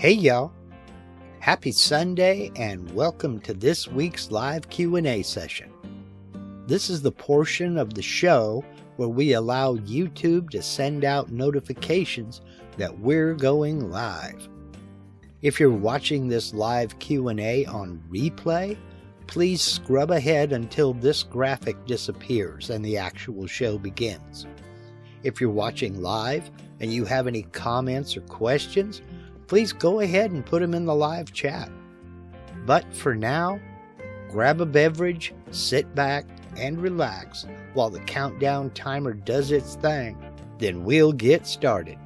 Hey y'all, happy Sunday and welcome to this week's live Q&A session. This is the portion of the show where we allow YouTube to send out notifications that we're going live. If you're watching this live Q&A on replay, please scrub ahead until this graphic disappears and the actual show begins. If you're watching live and you have any comments or questions, please go ahead and put them in the live chat. But for now, grab a beverage, sit back, and relax while the countdown timer does its thing. Then we'll get started.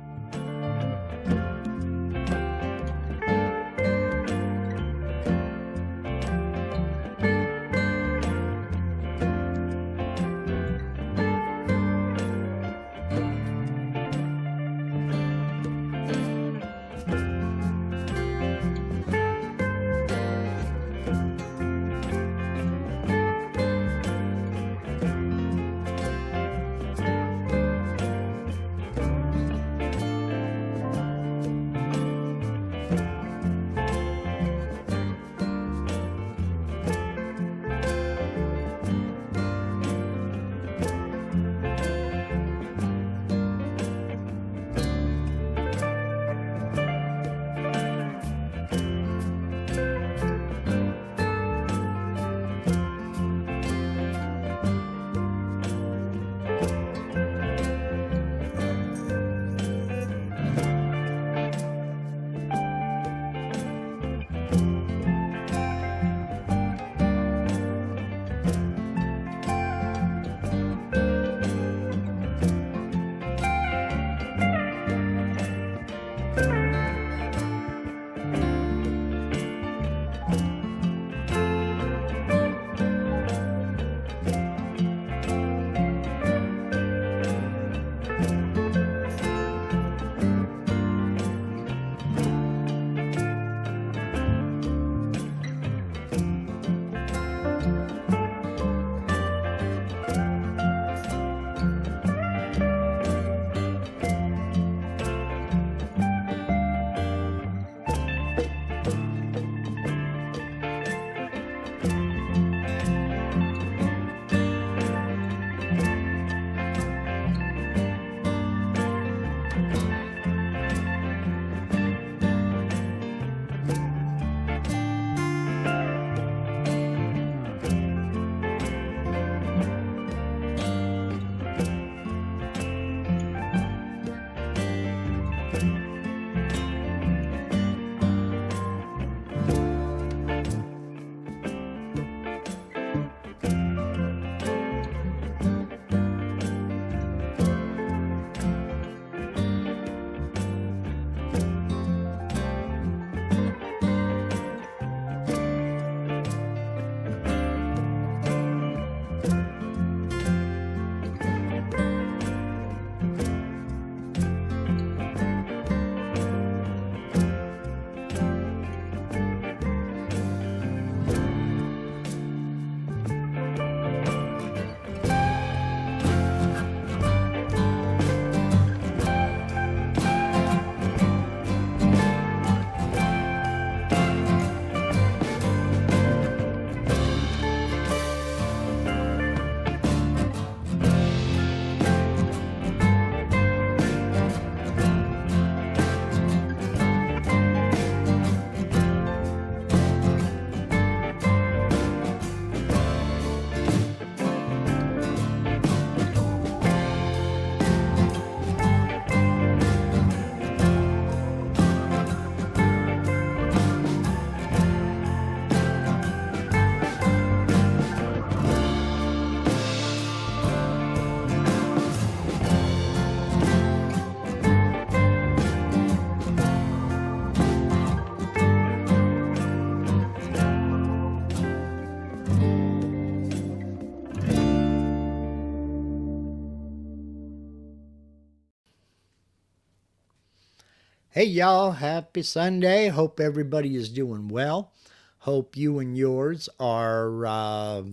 Hey y'all, happy Sunday. Hope everybody is doing well. Hope you and yours are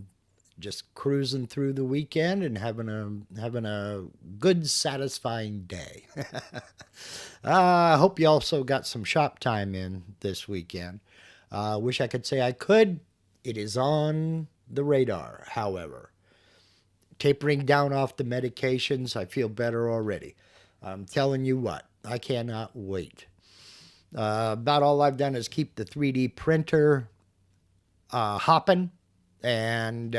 just cruising through the weekend and having a good, satisfying day. I hope you also got some shop time in this weekend. Wish I could say I could. It is on the radar, however. Tapering down off the medications, I feel better already. I'm telling you what, I cannot wait. About all I've done is keep the 3D printer hopping and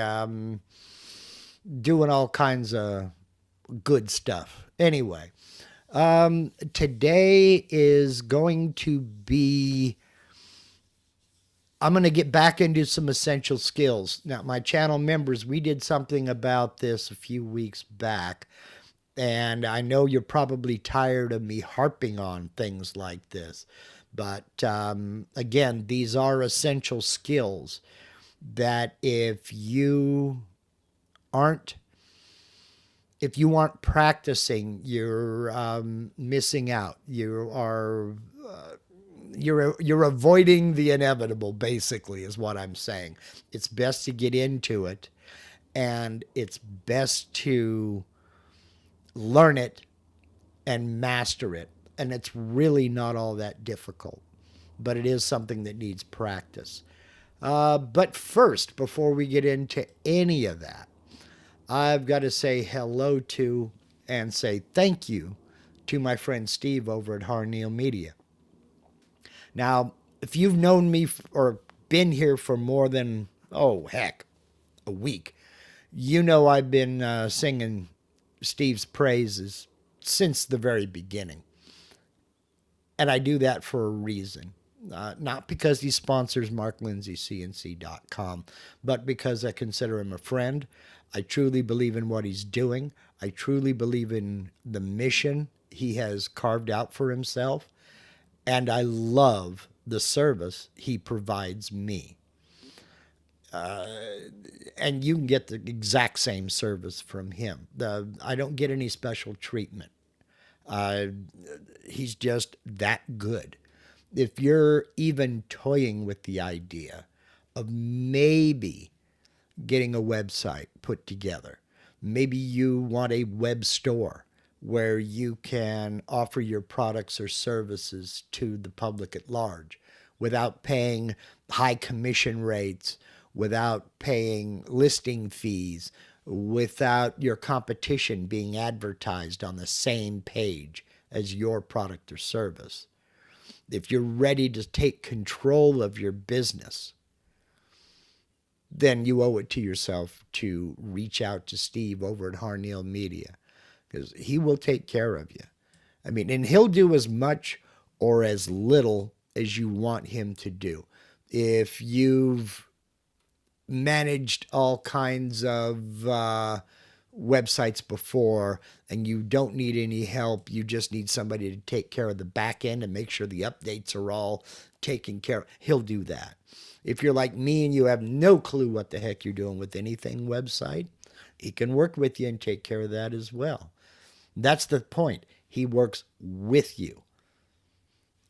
doing all kinds of good stuff. Anyway, today is going to be, I'm going to get back into some essential skills. Now, my channel members, we did something about this a few weeks back, and I know you're probably tired of me harping on things like this. But again, these are essential skills that if you aren't practicing, you're missing out. You're avoiding the inevitable, basically, is what I'm saying. It's best to get into it, and it's best to learn it and master it. And it's really not all that difficult, but it is something that needs practice. But first, before we get into any of that, I've got to say hello to and say thank you to my friend Steve over at Harneal Media. Now, if you've known me or been here for more than, a week, you know I've been singing Steve's praises since the very beginning. And I do that for a reason. Not because he sponsors Mark Lindsay CNC.com, but because I consider him a friend. I truly believe in what he's doing. I truly believe in the mission he has carved out for himself. And I love the service he provides me. And you can get the exact same service from him. I don't get any special treatment. He's just that good. If you're even toying with the idea of maybe getting a website put together, maybe you want a web store where you can offer your products or services to the public at large without paying high commission rates, without paying listing fees, without your competition being advertised on the same page as your product or service. If you're ready to take control of your business, then you owe it to yourself to reach out to Steve over at Harneal Media, because he will take care of you. I mean, and he'll do as much or as little as you want him to do. If you've managed all kinds of websites before and you don't need any help, you just need somebody to take care of the back end and make sure the updates are all taken care of, he'll do that. If you're like me and you have no clue what the heck you're doing with anything website, he can work with you and take care of that as well. That's the point. He works with you.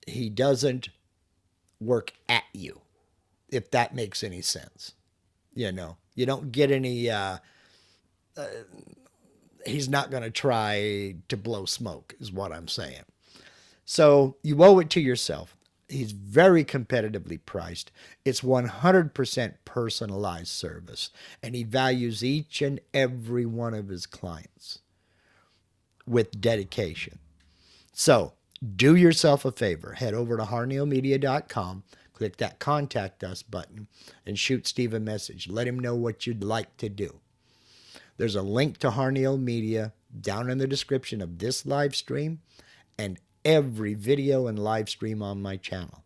He doesn't work at you, if that makes any sense. You know, you don't get any, he's not going to try to blow smoke, is what I'm saying. So you owe it to yourself. He's very competitively priced. It's 100% personalized service, and he values each and every one of his clients with dedication. So do yourself a favor. Head over to harnealmedia.com, click that Contact Us button, and shoot Steve a message. Let him know what you'd like to do. There's a link to Harneal Media down in the description of this live stream and every video and live stream on my channel.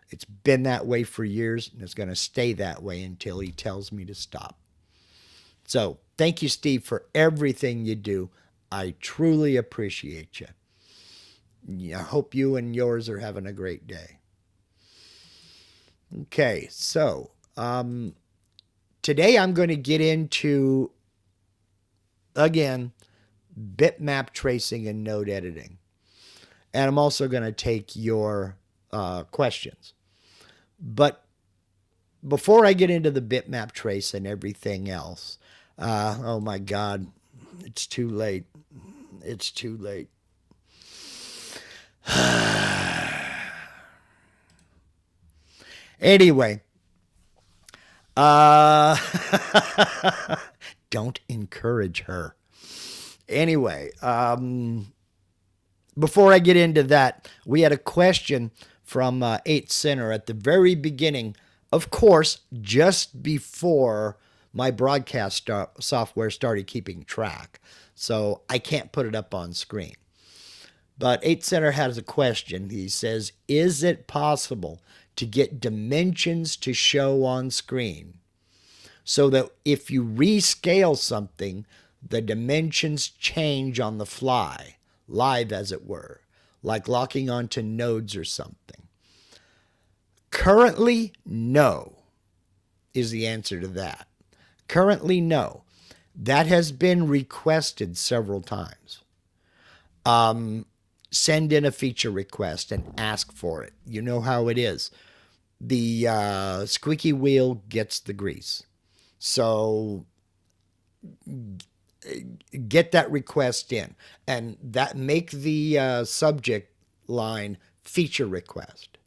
It's been that way for years, and it's going to stay that way until he tells me to stop. So thank you, Steve, for everything you do. I truly appreciate you. I hope you and yours are having a great day. Okay, so today I'm going to get into, again, bitmap tracing and node editing. And I'm also going to take your questions. But before I get into the bitmap trace and everything else, oh my God, it's too late. It's too late. Anyway, uh, don't encourage her. Anyway, before I get into that, we had a question from 8 Center at the very beginning, of course, just before my broadcast software started keeping track. So I can't put it up on screen. But 8 Center has a question. He says, is it possible to get dimensions to show on screen so that if you rescale something, the dimensions change on the fly, live as it were, like locking onto nodes or something? Currently, no, is the answer to that. Currently, no. That has been requested several times. Send in a feature request and ask for it. You know how it is. The squeaky wheel gets the grease. So get that request in, and that make the subject line feature request,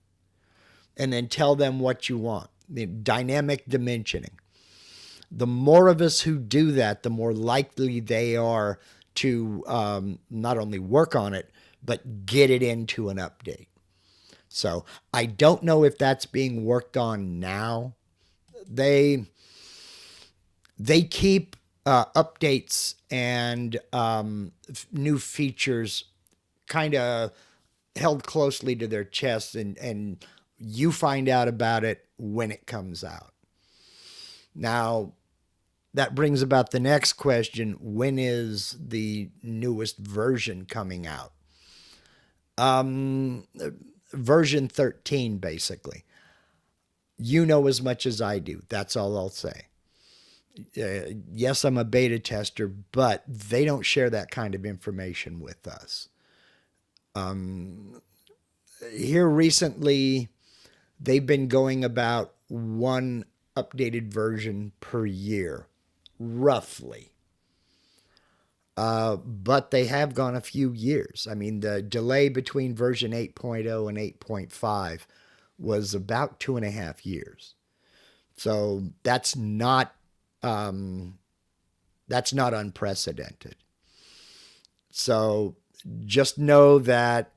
and then tell them what you want. The dynamic dimensioning. The more of us who do that, the more likely they are to not only work on it, but get it into an update. So I don't know if that's being worked on now. They keep updates and new features kind of held closely to their chests, and you find out about it when it comes out. Now, that brings about the next question. When is the newest version coming out? Version 13, basically. You know as much as I do. That's all I'll say. Yes, I'm a beta tester, but they don't share that kind of information with us. Here recently, they've been going about one updated version per year, roughly. But they have gone a few years. I mean, the delay between version 8.0 and 8.5 was about 2.5 years. So that's not unprecedented. So just know that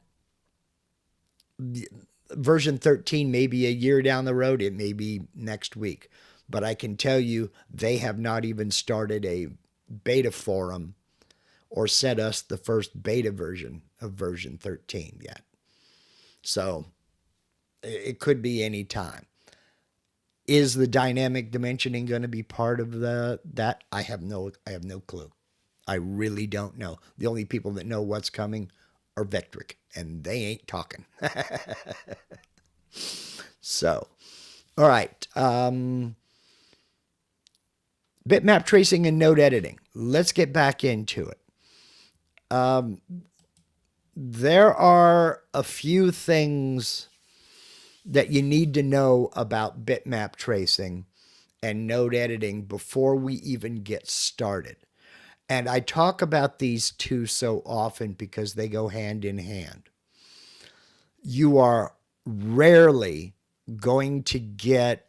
version 13 may be a year down the road. It may be next week. But I can tell you they have not even started a beta forum or sent us the first beta version of version 13 yet. So it could be any time. Is the dynamic dimensioning going to be part of that? I have no clue. I really don't know. The only people that know what's coming are Vectric, and they ain't talking. So, all right. Bitmap tracing and node editing. Let's get back into it. There are a few things that you need to know about bitmap tracing and node editing before we even get started. And I talk about these two so often because they go hand in hand. You are rarely going to get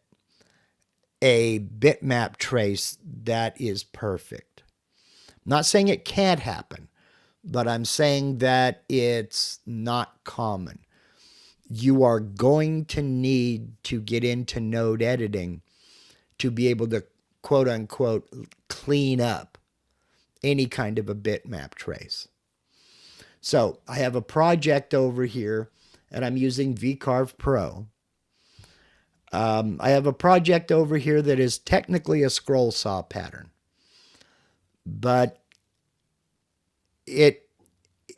a bitmap trace that is perfect. I'm not saying it can't happen, but I'm saying that it's not common. You are going to need to get into node editing to be able to, quote unquote, clean up any kind of a bitmap trace. So I have a project over here, and I'm using VCarve Pro. I have a project over here that is technically a scroll saw pattern, but it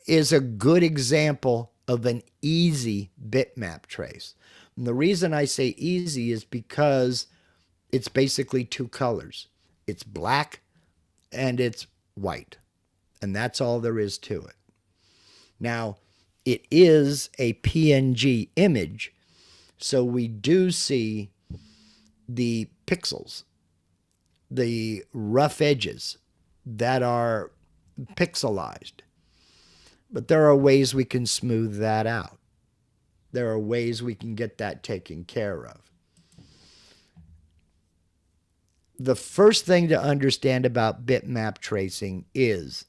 is a good example of an easy bitmap trace. And the reason I say easy is because it's basically two colors. It's black and it's white. And that's all there is to it. Now, it is a PNG image, so we do see the pixels, the rough edges that are pixelized. But there are ways we can smooth that out. There are ways we can get that taken care of. The first thing to understand about bitmap tracing is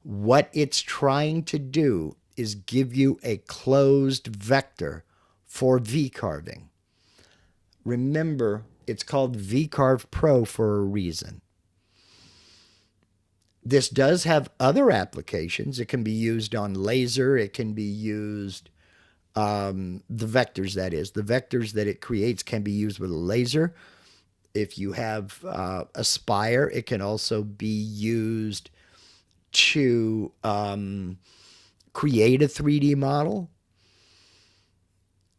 what it's trying to do is give you a closed vector for V-carving. Remember, it's called V-Carve Pro for a reason. This does have other applications. It can be used on laser. It can be used, the vectors, that is. The vectors that it creates can be used with a laser. If you have a spire, it can also be used to create a 3D model.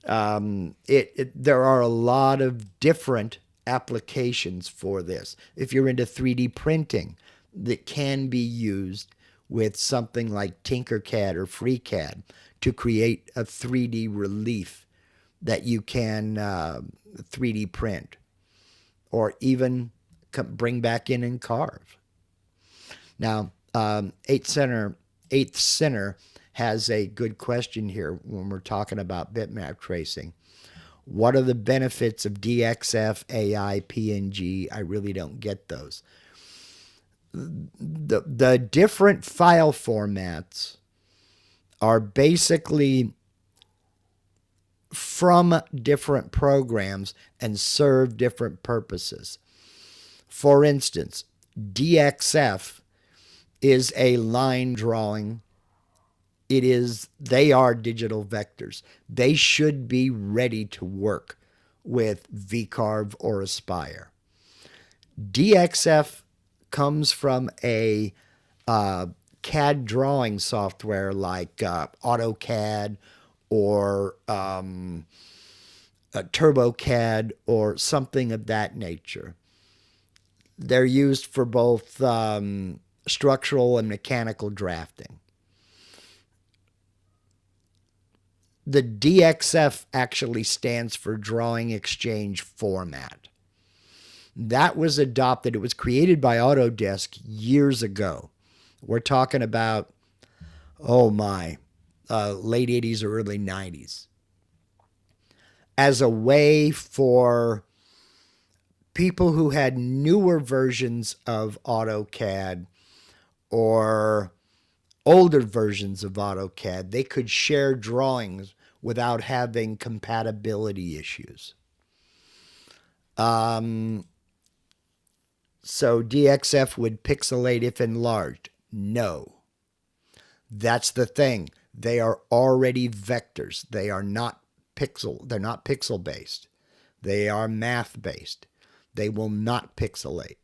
There are a lot of different applications for this. If you're into 3D printing, that can be used with something like Tinkercad or FreeCAD to create a 3D relief that you can 3D print or even bring back in and carve. Now, Eighth Center has a good question here when we're talking about bitmap tracing. What are the benefits of DXF, AI, PNG? I really don't get those. The different file formats are basically from different programs and serve different purposes. For instance, DXF is a line drawing. They are digital vectors. They should be ready to work with VCarve or Aspire. DXF comes from a CAD drawing software like AutoCAD or TurboCAD or something of that nature. They're used for both structural and mechanical drafting. The DXF actually stands for Drawing Exchange Format. That was adopted. It was created by Autodesk years ago. We're talking about, late 80s or early 90s. As a way for people who had newer versions of AutoCAD or older versions of AutoCAD, they could share drawings without having compatibility issues. So DXF would pixelate if enlarged. No. That's the thing. They are already vectors. They are not they're not pixel based. They are math based. They will not pixelate.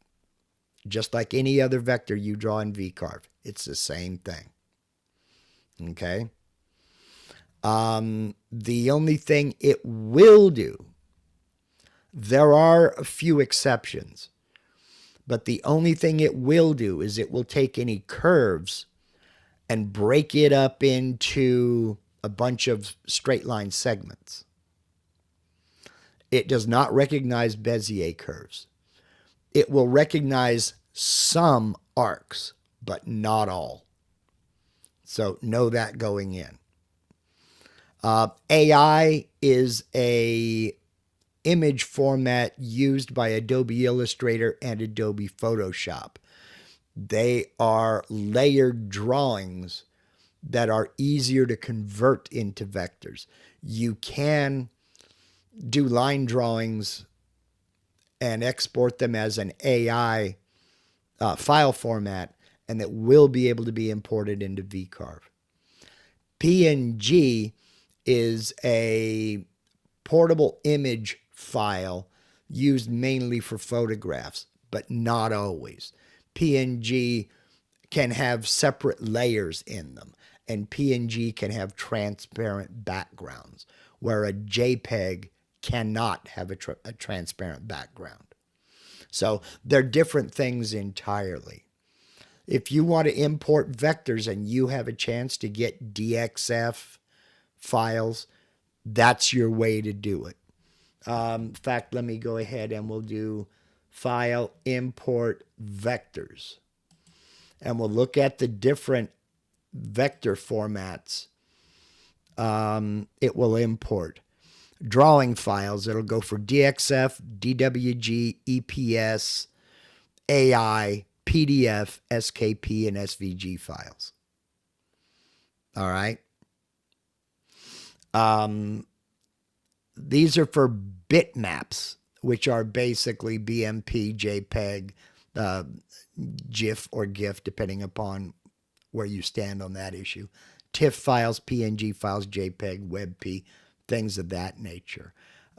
Just like any other vector you draw in VCarve. It's the same thing. Okay? The only thing it will do, there are a few exceptions, but the only thing it will do is it will take any curves and break it up into a bunch of straight line segments. It does not recognize Bezier curves. It will recognize some arcs, but not all. So know that going in. AI is a image format used by Adobe Illustrator and Adobe Photoshop. They are layered drawings that are easier to convert into vectors. You can do line drawings and export them as an AI file format, and it will be able to be imported into VCarve. PNG is a portable image file used mainly for photographs, but not always. PNG can have separate layers in them, and PNG can have transparent backgrounds, where a JPEG cannot have a transparent background. So they're different things entirely. If you want to import vectors and you have a chance to get DXF files, that's your way to do it. In fact, let me go ahead and we'll do File, Import Vectors. And we'll look at the different vector formats it will import. Drawing files, it'll go for DXF, DWG, EPS, AI, PDF, SKP, and SVG files. All right. These are for bitmaps, which are basically BMP, JPEG, GIF, or GIF, depending upon where you stand on that issue. TIFF files, PNG files, JPEG, WebP, things of that nature.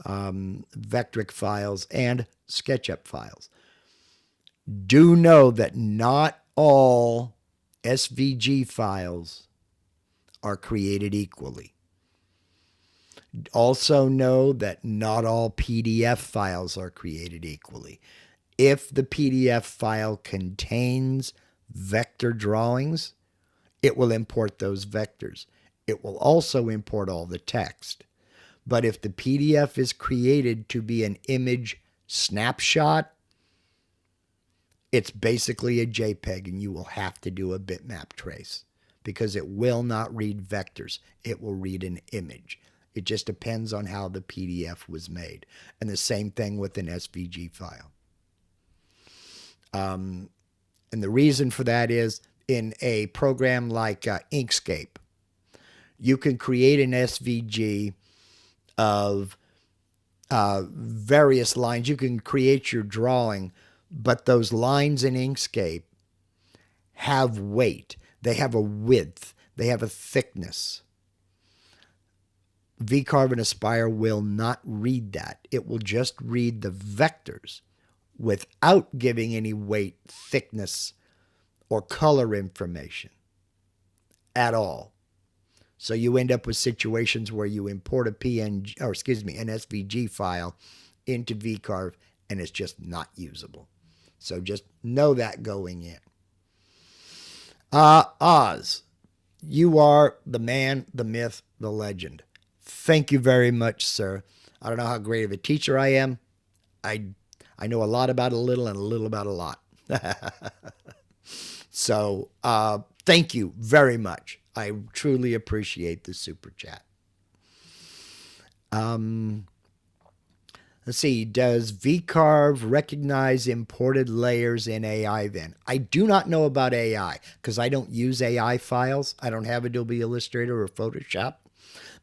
Vectric files, and SketchUp files. Do know that not all SVG files are created equally. Also know that not all PDF files are created equally. If the PDF file contains vector drawings, it will import those vectors. It will also import all the text. But if the PDF is created to be an image snapshot, it's basically a JPEG, and you will have to do a bitmap trace because it will not read vectors. It will read an image. It just depends on how the PDF was made. And the same thing with an SVG file. And the reason for that is in a program like Inkscape, you can create an SVG of various lines. You can create your drawing, but those lines in Inkscape have weight. They have a width. They have a thickness. VCarve and Aspire will not read that. It will just read the vectors without giving any weight, thickness, or color information at all. So you end up with situations where you import a PNG, or excuse me, an SVG file into VCarve and it's just not usable. So just know that going in. Oz, you are the man, the myth, the legend. Thank you very much, sir. I don't know how great of a teacher I am. I know a lot about a little and a little about a lot. So thank you very much. I truly appreciate the super chat. Let's see. Does VCarve recognize imported layers in AI then? I do not know about AI because I don't use AI files. I don't have Adobe Illustrator or Photoshop.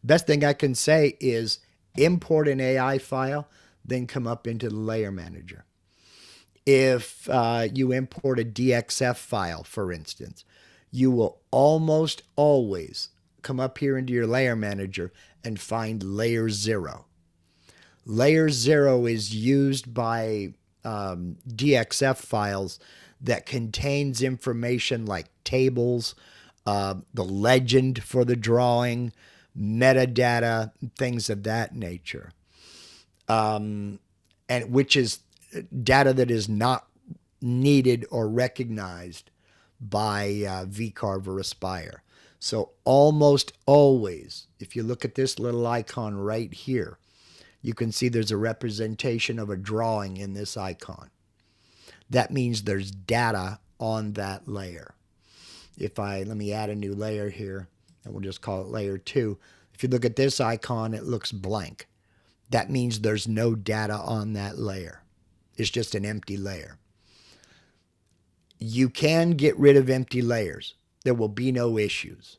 Best thing I can say is import an AI file, then come up into the layer manager. If you import a DXF file, for instance, you will almost always come up here into your layer manager and find layer 0. Layer 0 is used by DXF files that contains information like tables, the legend for the drawing, metadata, things of that nature, and which is data that is not needed or recognized by VCarve or Aspire. So almost always, if you look at this little icon right here, you can see there's a representation of a drawing in this icon. That means there's data on that layer. Let me add a new layer here, and we'll just call it layer 2. If you look at this icon, it looks blank. That means there's no data on that layer. It's just an empty layer. You can get rid of empty layers. There will be no issues.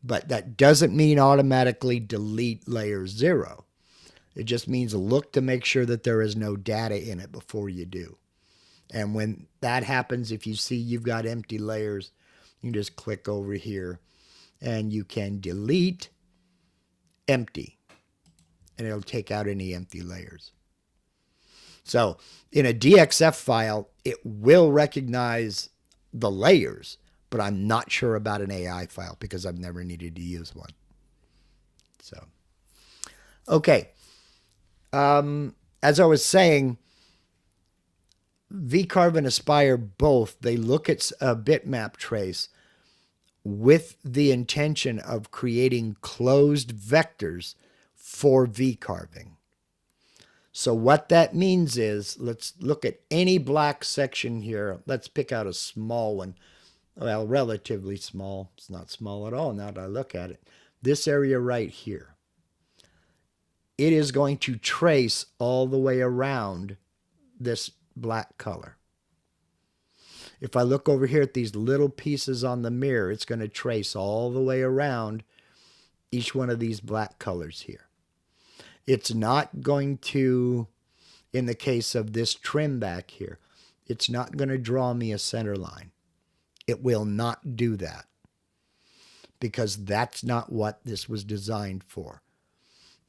But that doesn't mean automatically delete layer 0. It just means look to make sure that there is no data in it before you do. And when that happens, if you see you've got empty layers, you just click over here and you can delete empty, and it'll take out any empty layers. So in a DXF file, it will recognize the layers, but I'm not sure about an AI file because I've never needed to use one. So, okay. As I was saying, VCarve and Aspire both, they look at a bitmap trace with the intention of creating closed vectors for VCarving. So what that means is, let's look at any black section here. Let's pick out a small one. Well, relatively small. It's not small at all now that I look at it. This area right here. It is going to trace all the way around this black color. If I look over here at these little pieces on the mirror, it's going to trace all the way around each one of these black colors here. It's not going to, in the case of this trim back here, it's not going to draw me a center line. It will not do that because that's not what this was designed for.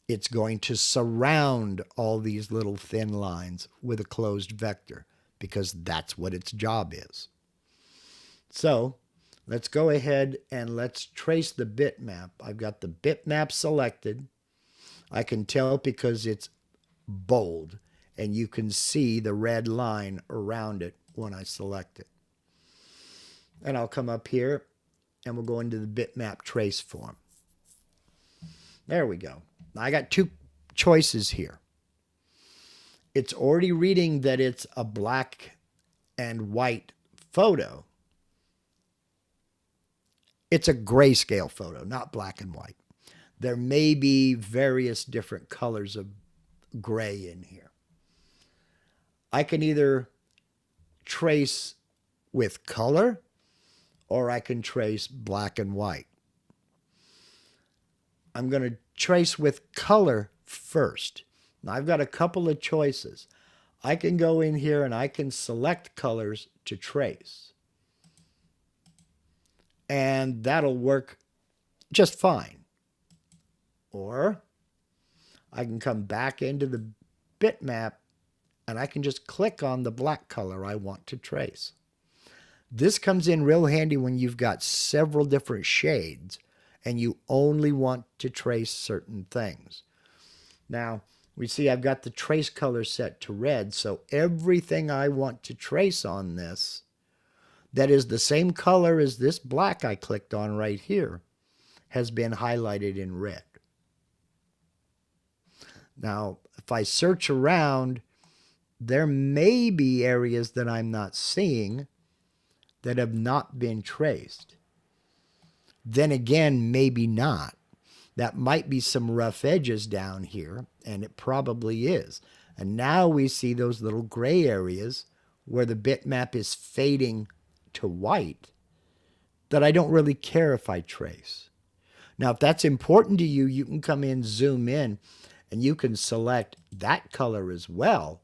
It's going to surround all these little thin lines with a closed vector because that's what its job is. So let's go ahead and let's trace the bitmap. I've got the bitmap selected. I can tell because it's bold and you can see the red line around it when I select it. And I'll come up here and we'll go into the bitmap trace form. There we go. I got two choices here. It's already reading that it's a black and white photo. It's a grayscale photo, not black and white. There may be various different colors of gray in here. I can either trace with color or I can trace black and white. I'm going to trace with color first. Now I've got a couple of choices. I can go in here and I can select colors to trace. And that'll work just fine. Or I can come back into the bitmap and I can just click on the black color I want to trace. This comes in real handy when you've got several different shades and you only want to trace certain things. Now, we see I've got the trace color set to red, so everything I want to trace on this that is the same color as this black I clicked on right here has been highlighted in red. Now, if I search around, there may be areas that I'm not seeing that have not been traced. Then again, maybe not. That might be some rough edges down here, and it probably is. And now we see those little gray areas where the bitmap is fading to white that I don't really care if I trace. Now, if that's important to you, you can come in, zoom in, and you can select that color as well.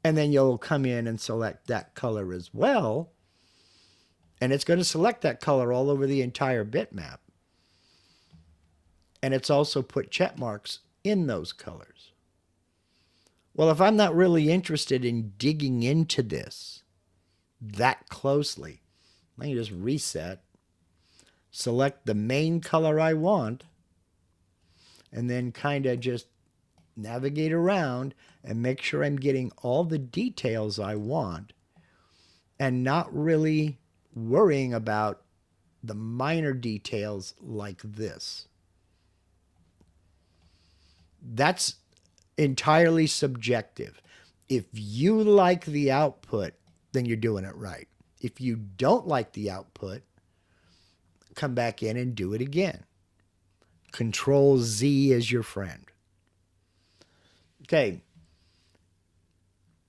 And then you'll come in and select that color as well. And it's going to select that color all over the entire bitmap. And it's also put check marks in those colors. Well, if I'm not really interested in digging into this that closely, I can just reset, select the main color I want, and then kind of just navigate around and make sure I'm getting all the details I want and not really worrying about the minor details like this. That's entirely subjective. If you like the output, then you're doing it right. If you don't like the output, come back in and do it again. Control Z is your friend. Okay,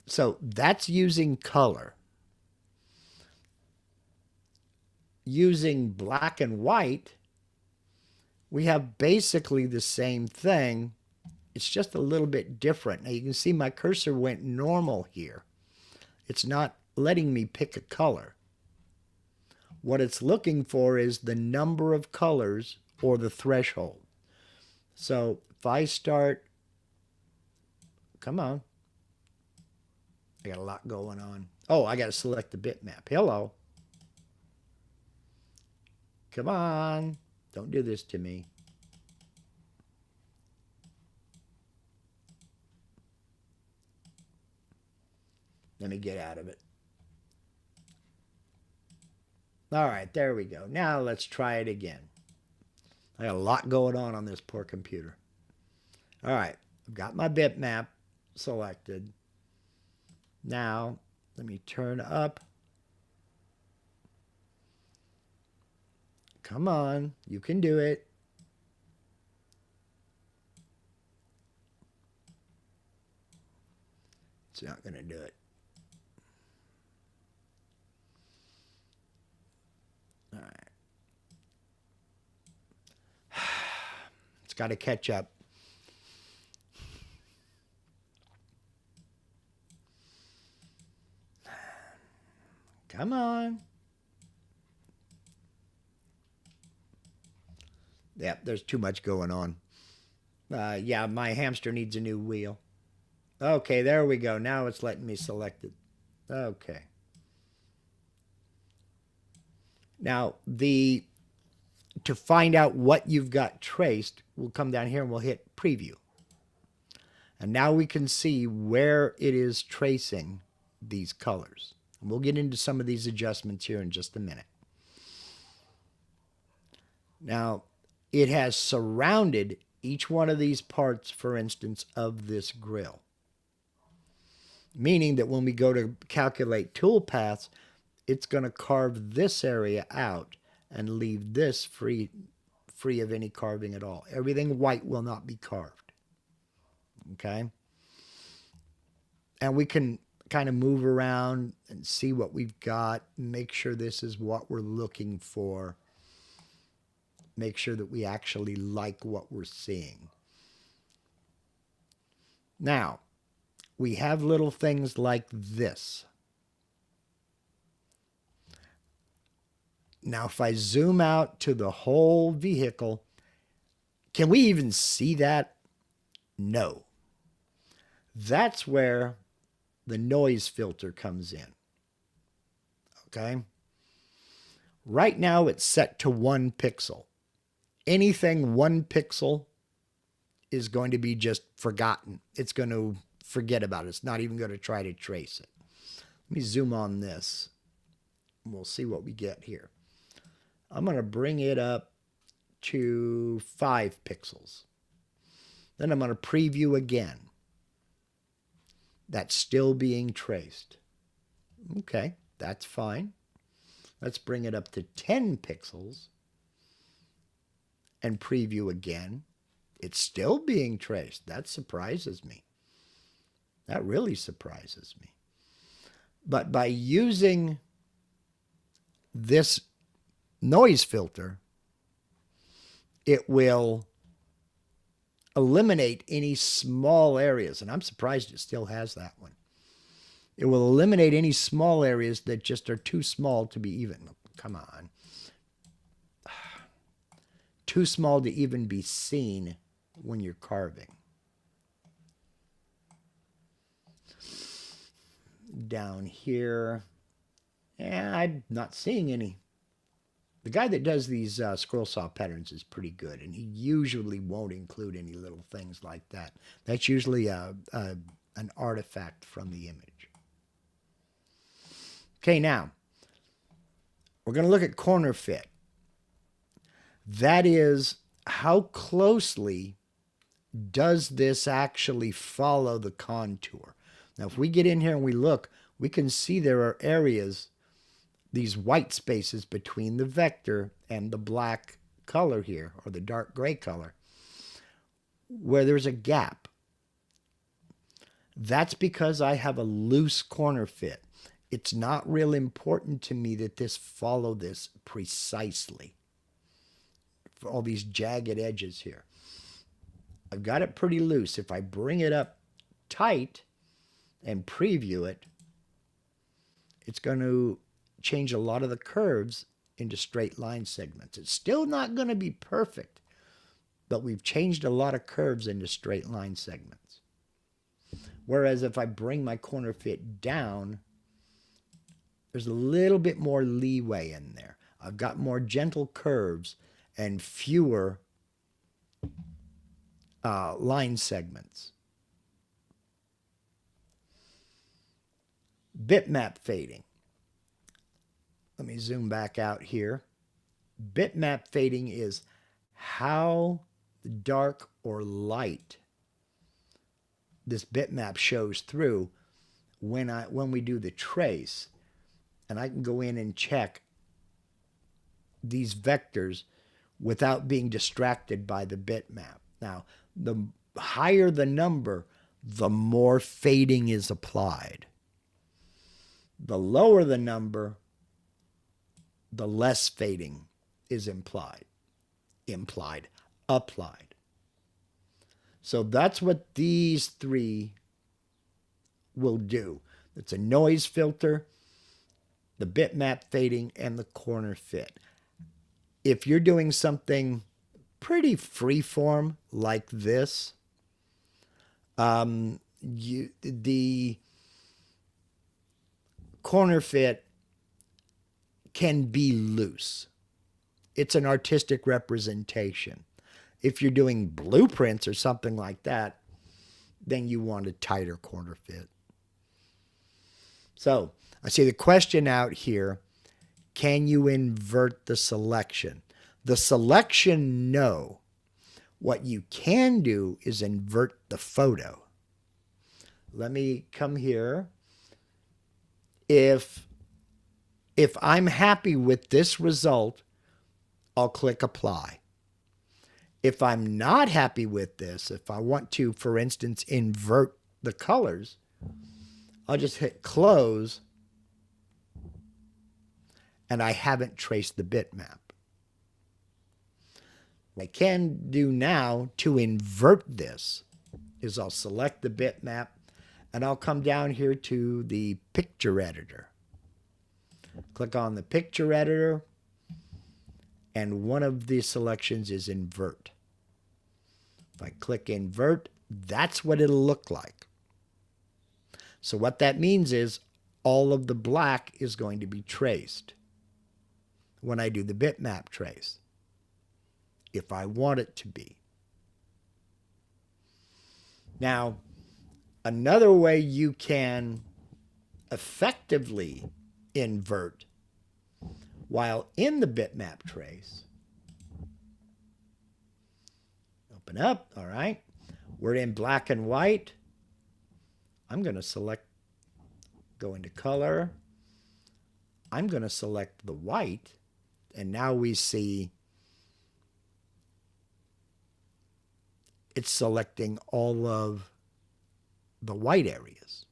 so that's using color. Using black and white, we have basically the same thing. It's just a little bit different. Now you can see my cursor went normal here. It's not letting me pick a color. What it's looking for is the number of colors or the threshold. So if I start, come on. I got a lot going on. Oh, I got to select the bitmap. Hello. Come on. Don't do this to me. Let me get out of it. All right, there we go. Now let's try it again. I got a lot going on this poor computer. All right, I've got my bitmap selected. Now, let me turn up. Come on, you can do it. It's not going to do it. All right. It's got to catch up. Come on. Yeah, there's too much going on. Yeah, my hamster needs a new wheel. Okay, there we go. Now it's letting me select it. Okay. Now, to find out what you've got traced, we'll come down here and we'll hit preview. And now we can see where it is tracing these colors. And we'll get into some of these adjustments here in just a minute. Now, it has surrounded each one of these parts, for instance, of this grill. Meaning that when we go to calculate toolpaths, it's going to carve this area out and leave this free of any carving at all. Everything white will not be carved. Okay? And we can kind of move around and see what we've got, make sure this is what we're looking for, make sure that we actually like what we're seeing. Now, we have little things like this. Now, if I zoom out to the whole vehicle, can we even see that? No. That's where the noise filter comes in. Okay? Right now, it's set to 1 pixel. Anything 1 pixel is going to be just forgotten. It's going to forget about it. It's not even going to try to trace it. Let me zoom on this. And we'll see what we get here. I'm going to bring it up to 5 pixels. Then I'm going to preview again. That's still being traced. Okay, that's fine. Let's bring it up to 10 pixels and preview again. It's still being traced. That surprises me. That really surprises me. But by using this noise filter, it will eliminate any small areas. And I'm surprised it still has that one. It will eliminate any small areas that just are too small to be even. Come on. Too small to even be seen when you're carving. Down here, yeah, I'm not seeing any. The guy that does these scroll saw patterns is pretty good, and he usually won't include any little things like that. That's usually an artifact from the image. Okay, now, we're going to look at corner fit. That is, how closely does this actually follow the contour? Now, if we get in here and we look, we can see there are areas, these white spaces between the vector and the black color here, or the dark gray color, where there's a gap. That's because I have a loose corner fit. It's not real important to me that this follow this precisely. For all these jagged edges here. I've got it pretty loose. If I bring it up tight and preview it, it's going to change a lot of the curves into straight line segments. It's still not going to be perfect, but we've changed a lot of curves into straight line segments. Whereas if I bring my corner fit down, there's a little bit more leeway in there. I've got more gentle curves and fewer line segments. Bitmap fading. Let me zoom back out here. Bitmap fading is how dark or light this bitmap shows through when we do the trace, and I can go in and check these vectors without being distracted by the bitmap. Now, the higher the number, the more fading is applied. The lower the number, the less fading is applied. So that's what these three will do. It's a noise filter, the bitmap fading, and the corner fit. If you're doing something pretty freeform like this, the corner fit can be loose. It's an artistic representation. If you're doing blueprints or something like that, then you want a tighter corner fit. So I see the question out here, can you invert the selection? The selection, no. What you can do is invert the photo. Let me come here. If I'm happy with this result, I'll click apply. If I'm not happy with this, if I want to, for instance, invert the colors, I'll just hit close, and I haven't traced the bitmap. What I can do now to invert this is I'll select the bitmap, and I'll come down here to the picture editor. Click on the picture editor, and one of the selections is invert. If I click invert, that's what it'll look like. So what that means is all of the black is going to be traced when I do the bitmap trace, if I want it to be. Now, another way you can effectively invert while in the bitmap trace, open up, all right, we're in black and white. I'm going to select, go into color. I'm going to select the white, and now we see it's selecting all of the white areas.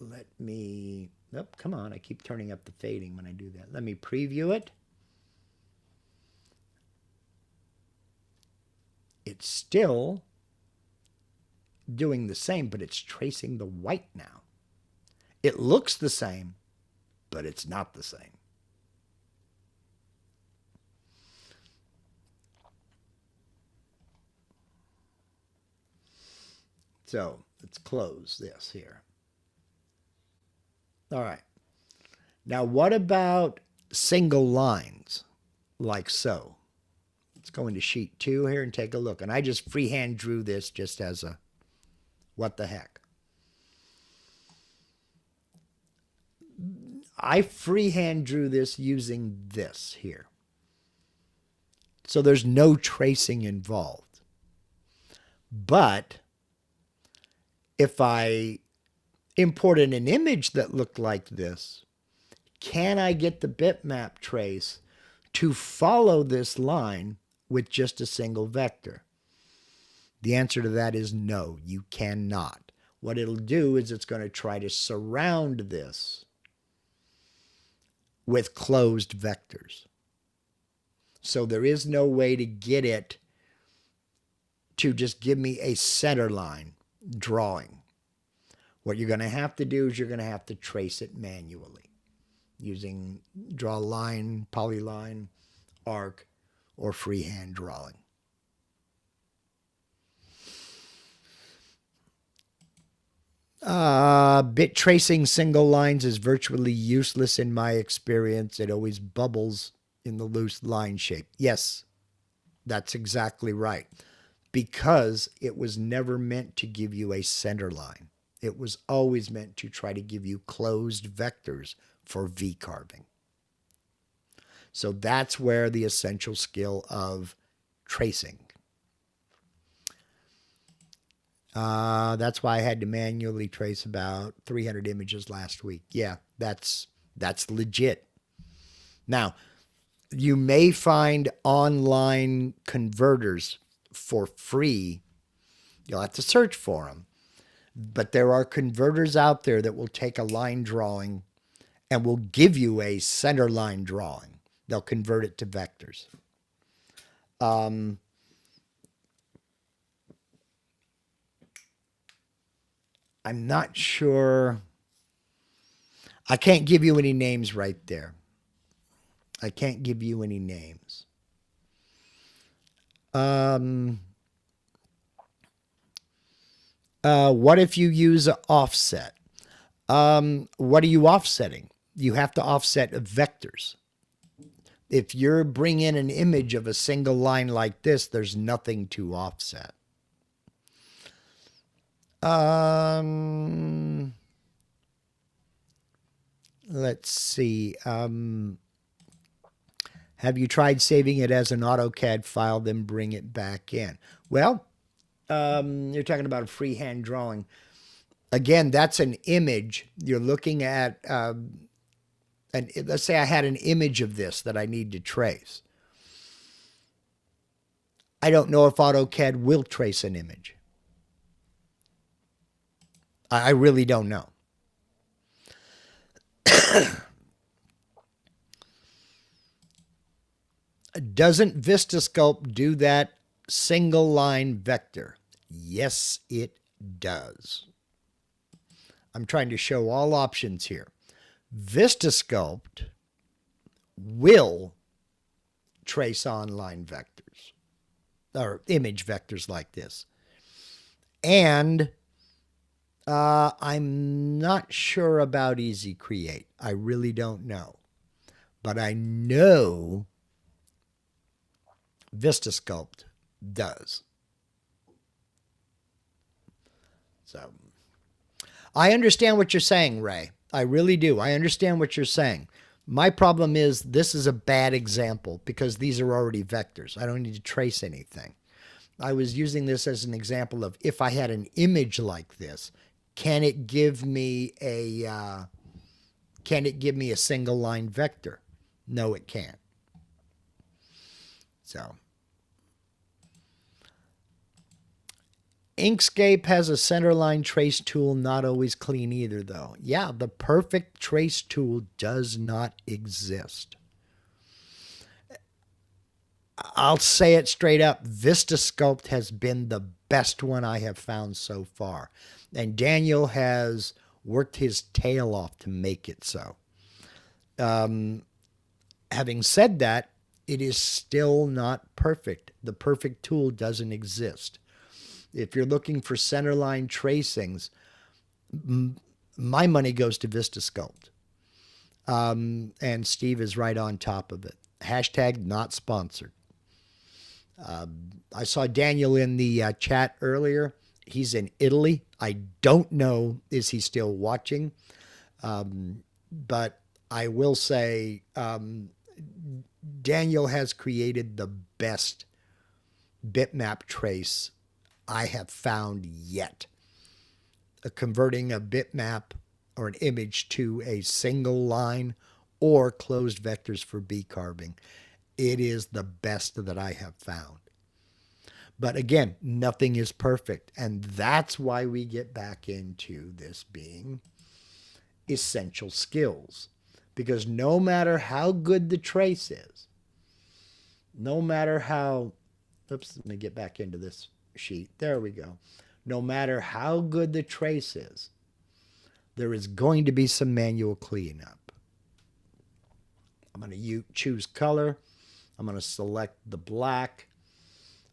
Let me, nope, come on, I keep turning up the fading when I do that. Let me preview it. It's still doing the same, but it's tracing the white now. It looks the same, but it's not the same. So let's close this here. All right. Now what about single lines like so? Let's go into sheet 2 here and take a look. And I just freehand drew this just as a what the heck. I freehand drew this using this here. So there's no tracing involved. But if I imported an image that looked like this, can I get the bitmap trace to follow this line with just a single vector? The answer to that is no, you cannot. What it'll do is it's going to try to surround this with closed vectors. So there is no way to get it to just give me a center line drawing. What you're going to have to do is you're going to have to trace it manually using draw line, polyline, arc, or freehand drawing. Bit tracing single lines is virtually useless in my experience. It always bubbles in the loose line shape. Yes, that's exactly right. Because it was never meant to give you a center line. It was always meant to try to give you closed vectors for V carving. So that's where the essential skill of tracing That's why I had to manually trace about 300 images last week. Yeah, that's legit. Now, you may find online converters for free. You'll have to search for them. But there are converters out there that will take a line drawing and will give you a center line drawing. They'll convert it to vectors. I'm not sure. I can't give you any names right there. I can't give you any names. What if you use an offset? What are you offsetting? You have to offset vectors. If you're bringing an image of a single line like this, there's nothing to offset. Let's see. Have you tried saving it as an AutoCAD file, then bring it back in? Well, you're talking about a freehand drawing. Again, that's an image. You're looking at, let's say I had an image of this that I need to trace. I don't know if AutoCAD will trace an image. I really don't know. Doesn't VistaSculpt do that single line vector? Yes, it does. I'm trying to show all options here. VistaSculpt will trace online vectors or image vectors like this. And I'm not sure about Easy Create. I really don't know. But I know VistaSculpt does. So I understand what you're saying, Ray. I really do. I understand what you're saying. My problem is this is a bad example because these are already vectors. I don't need to trace anything. I was using this as an example of if I had an image like this, can it give me a single line vector? No, it can't. So Inkscape has a centerline trace tool, not always clean either, though. Yeah, the perfect trace tool does not exist. I'll say it straight up. VistaSculpt has been the best one I have found so far. And Daniel has worked his tail off to make it so. Having said that, it is still not perfect. The perfect tool doesn't exist. If you're looking for centerline tracings, my money goes to VistaSculpt. And Steve is right on top of it. Hashtag not sponsored. I saw Daniel in the chat earlier. He's in Italy. I don't know, is he still watching? But I will say Daniel has created the best bitmap trace I have found yet. Converting a bitmap or an image to a single line or closed vectors for B-carving. It is the best that I have found. But again, nothing is perfect. And that's why we get back into this being essential skills. Because no matter how good the trace is, no matter how, oops, let me get back into this sheet. There we go. No matter how good the trace is, there is going to be some manual cleanup. I'm going to choose color. I'm going to select the black.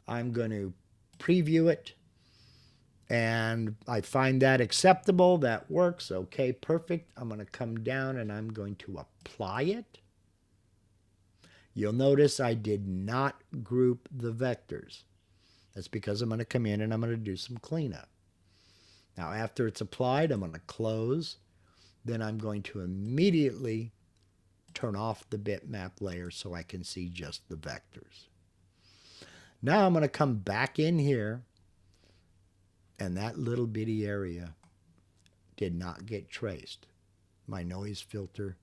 I'm going to preview it. And I find that acceptable. That works. Okay, perfect. I'm going to come down and I'm going to apply it. You'll notice I did not group the vectors. That's because I'm going to come in and I'm going to do some cleanup. Now, after it's applied, I'm going to close. Then I'm going to immediately turn off the bitmap layer so I can see just the vectors. Now I'm going to come back in here And that little bitty area did not get traced. My noise filter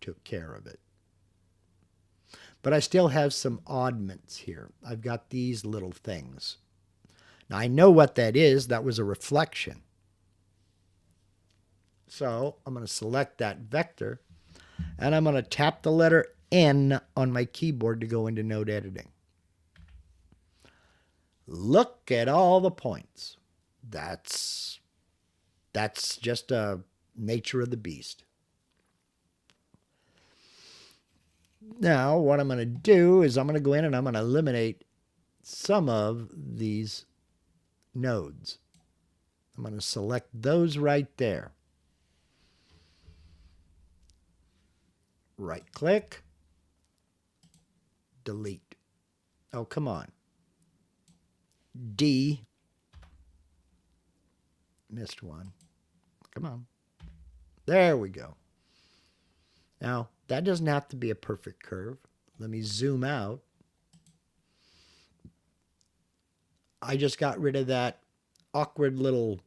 took care of it. But I still have some oddments here. I've got these little things. Now I know what that is. That was a reflection. So I'm going to select that vector, and I'm going to tap the letter N on my keyboard to go into node editing. Look at all the points. That's just a nature of the beast. Now, what I'm going to do is I'm going to go in and I'm going to eliminate some of these nodes. I'm going to select those right there. Right click, delete. Oh, come on. D, missed one. Come on. There we go. Now, that doesn't have to be a perfect curve. Let me zoom out. I just got rid of that awkward little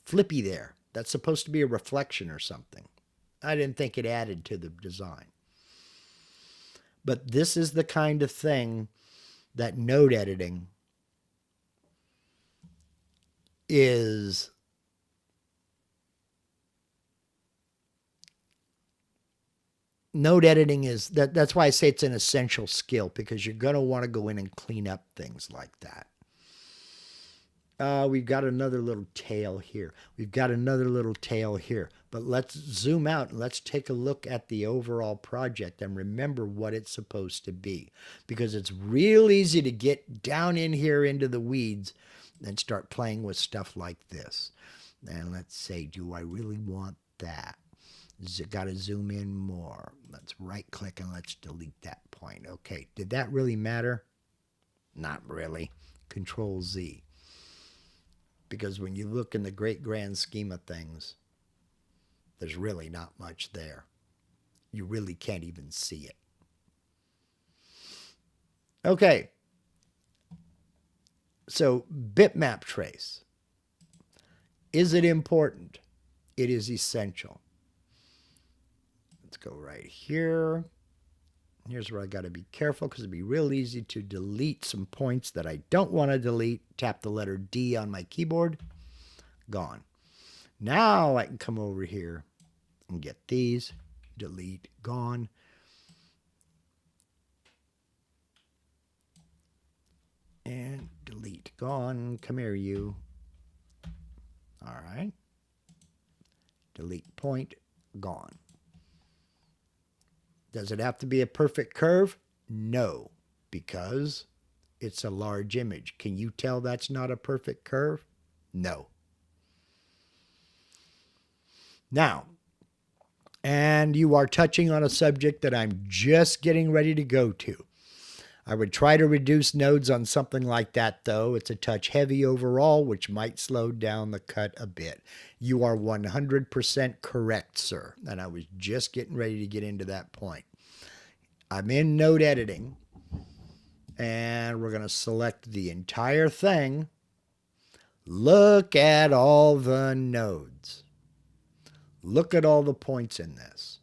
flippy there. That's supposed to be a reflection or something. I didn't think it added to the design. But this is the kind of thing that node editing is that's why I say it's an essential skill, because you're going to want to go in and clean up things like that. We've got another little tail here. We've got another little tail here. But let's zoom out and let's take a look at the overall project and remember what it's supposed to be. Because it's real easy to get down in here into the weeds and start playing with stuff like this. And let's say, do I really want that? Got to zoom in more. Let's right click and let's delete that point. Okay, did that really matter? Not really. Control Z. Because when you look in the great grand scheme of things, there's really not much there. You really can't even see it. Okay. So bitmap trace. Is it important? It is essential. Let's go right here. Here's where I got to be careful because it'd be real easy to delete some points that I don't want to delete. Tap the letter D on my keyboard. Gone. Now I can come over here and get these. Delete. Gone. And delete. Gone. Come here, you. All right. Delete point. Gone. Does it have to be a perfect curve? No, because it's a large image. Can you tell that's not a perfect curve? No. Now, and you are touching on a subject that I'm just getting ready to go to. I would try to reduce nodes on something like that, though. It's a touch heavy overall, which might slow down the cut a bit. You are 100% correct, sir. And I was just getting ready to get into that point. I'm in node editing, and we're going to select the entire thing. Look at all the nodes. Look at all the points in this.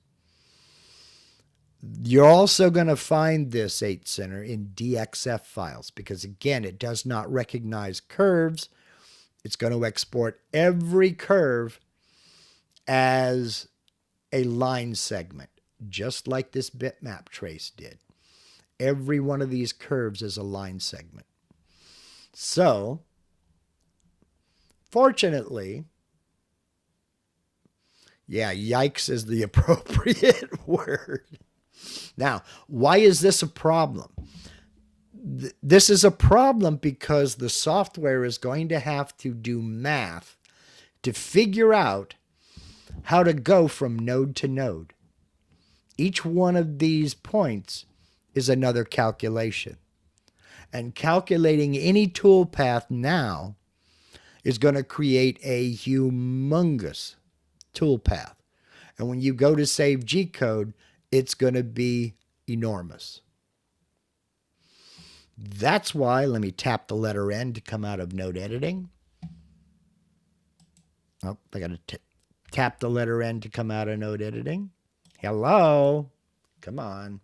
You're also going to find this 8 center in DXF files because, again, it does not recognize curves. It's going to export every curve as a line segment, just like this bitmap trace did. Every one of these curves is a line segment. So, fortunately, yeah, yikes is the appropriate word. Now, why is this a problem? This is a problem because the software is going to have to do math to figure out how to go from node to node. Each one of these points is another calculation. And calculating any toolpath now is going to create a humongous toolpath. And when you go to save G-code, it's going to be enormous. That's why, let me tap the letter N to come out of node editing. Oh, I got to tap the letter N to come out of node editing. Hello. Come on.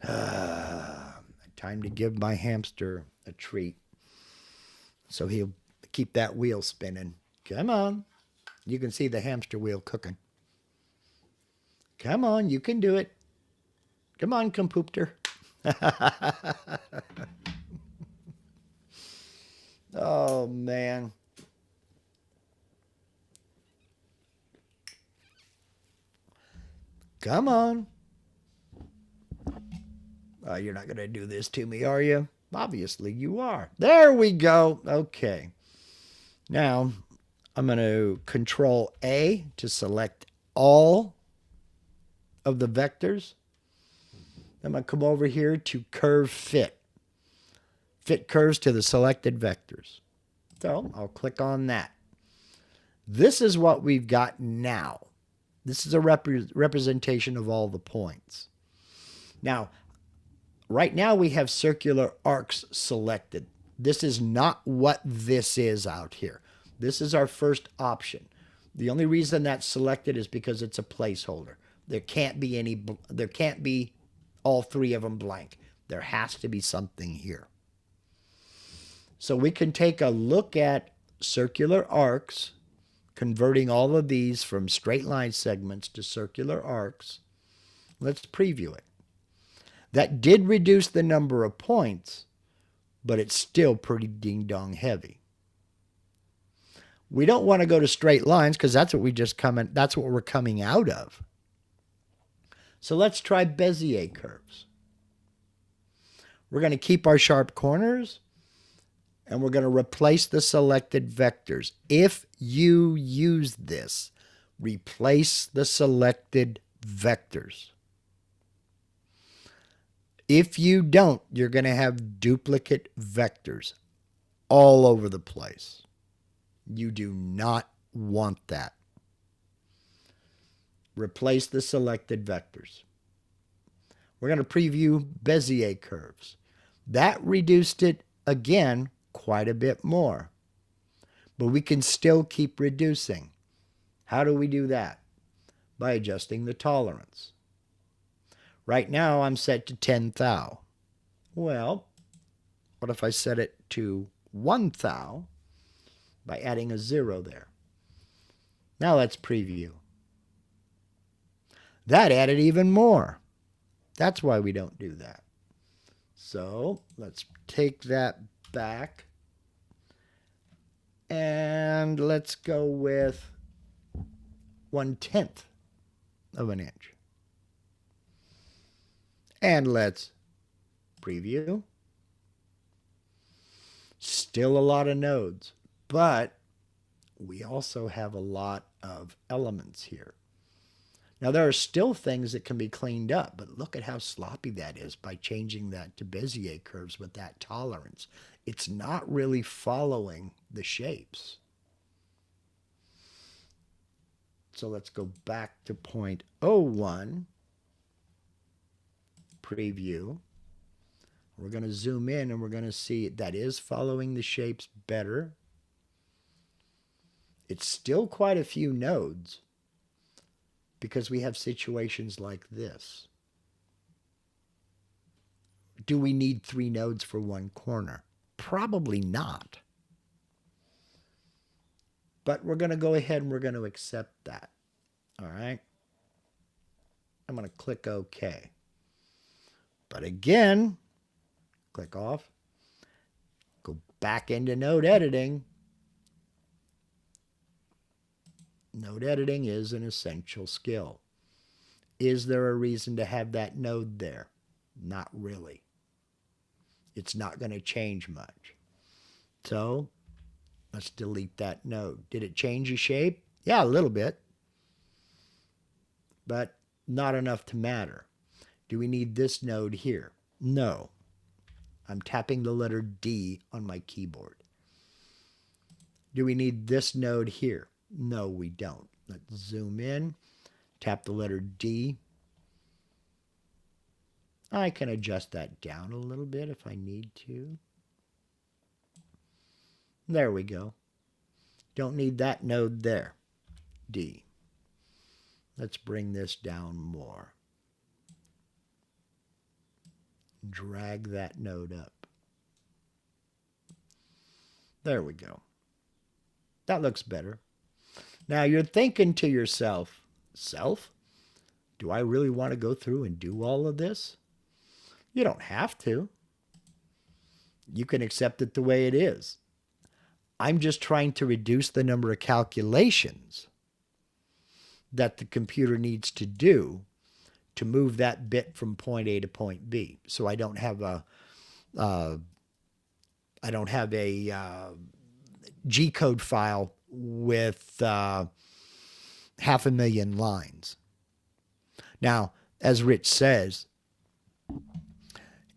Time to give my hamster a treat so he'll keep that wheel spinning. Come on. You can see the hamster wheel cooking. Come on, you can do it. Come on, computer. Oh, man. Come on. You're not going to do this to me, are you? Obviously, you are. There we go. Okay. Now, I'm going to Control A to select all of the vectors. I'm going to come over here to Curve Fit. Fit curves to the selected vectors. So I'll click on that. This is what we've got now. This is a representation of all the points. Now, right now we have circular arcs selected. This is not what this is out here. This is our first option. The only reason that's selected is because it's a placeholder. There can't be all three of them blank. There has to be something here. So we can take a look at circular arcs, converting all of these from straight line segments to circular arcs. Let's preview it. That did reduce the number of points, but it's still pretty ding-dong heavy. We don't want to go to straight lines because that's what we're coming out of. So let's try Bezier curves. We're going to keep our sharp corners, and we're going to replace the selected vectors. If you use this, replace the selected vectors. If you don't, you're going to have duplicate vectors all over the place. You do not want that. Replace the selected vectors. We're going to preview Bezier curves. That reduced it again quite a bit more. But we can still keep reducing. How do we do that? By adjusting the tolerance. Right now I'm set to 10 thou. Well, what if I set it to 1 thou by adding a 0 there? Now let's preview. That added even more. That's why we don't do that. So let's take that back and let's go with 1/10 of an inch. And let's preview. Still a lot of nodes, but we also have a lot of elements here. Now, there are still things that can be cleaned up, but look at how sloppy that is by changing that to Bezier curves with that tolerance. It's not really following the shapes. So let's go back to 0.01, preview. We're going to zoom in and we're going to see that is following the shapes better. It's still quite a few nodes, because we have situations like this. Do we need 3 nodes for one corner? Probably not. But we're going to go ahead and we're going to accept that. All right. I'm going to click OK. But again, click off. Go back into node editing. Node editing is an essential skill. Is there a reason to have that node there? Not really. It's not going to change much. So let's delete that node. Did it change the shape? Yeah, a little bit. But not enough to matter. Do we need this node here? No. I'm tapping the letter D on my keyboard. Do we need this node here? No, we don't. Let's zoom in, tap the letter D. I can adjust that down a little bit if I need to. There we go. Don't need that node there. D. Let's bring this down more. Drag that node up. There we go. That looks better. Now you're thinking to yourself, do I really want to go through and do all of this? You don't have to. You can accept it the way it is. I'm just trying to reduce the number of calculations that the computer needs to do to move that bit from point A to point B. So I don't have a G-code file with 500,000 lines. Now, as Rich says,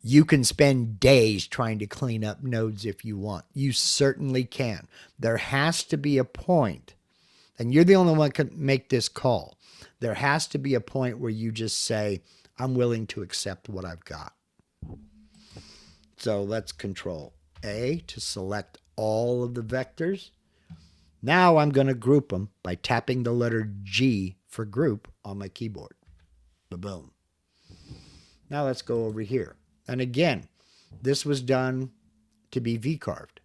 you can spend days trying to clean up nodes if you want. You certainly can. There has to be a point, and you're the only one that can make this call. There has to be a point where you just say, I'm willing to accept what I've got. So let's Control A to select all of the vectors. Now I'm going to group them by tapping the letter G for group on my keyboard. Boom. Now let's go over here. And again, this was done to be V-carved.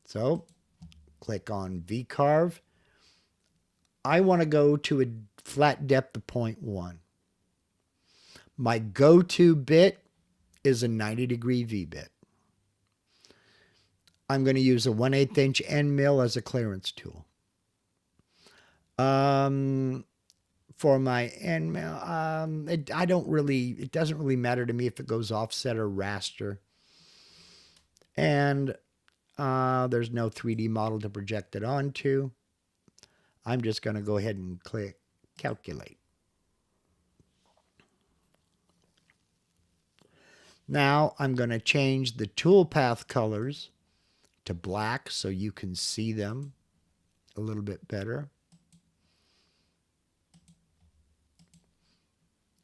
So click on V-carve. I want to go to a flat depth of 0.1. My go-to bit is a 90-degree V-bit. I'm going to use a 1/8 inch end mill as a clearance tool. For my end mill, it doesn't really matter to me if it goes offset or raster. And there's no 3D model to project it onto. I'm just going to go ahead and click calculate. Now I'm going to change the toolpath colors to black so you can see them a little bit better.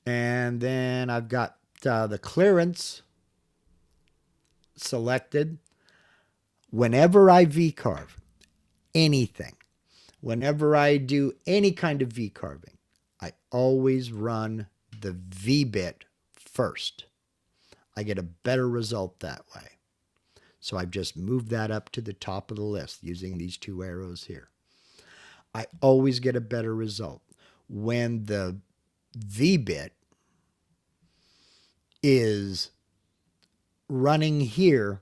And then I've got the clearance selected. Whenever I V-carve anything, whenever I do any kind of V-carving, I always run the V-bit first. I get a better result that way. So I've just moved that up to the top of the list using these two arrows here. I always get a better result when the V-bit is running here.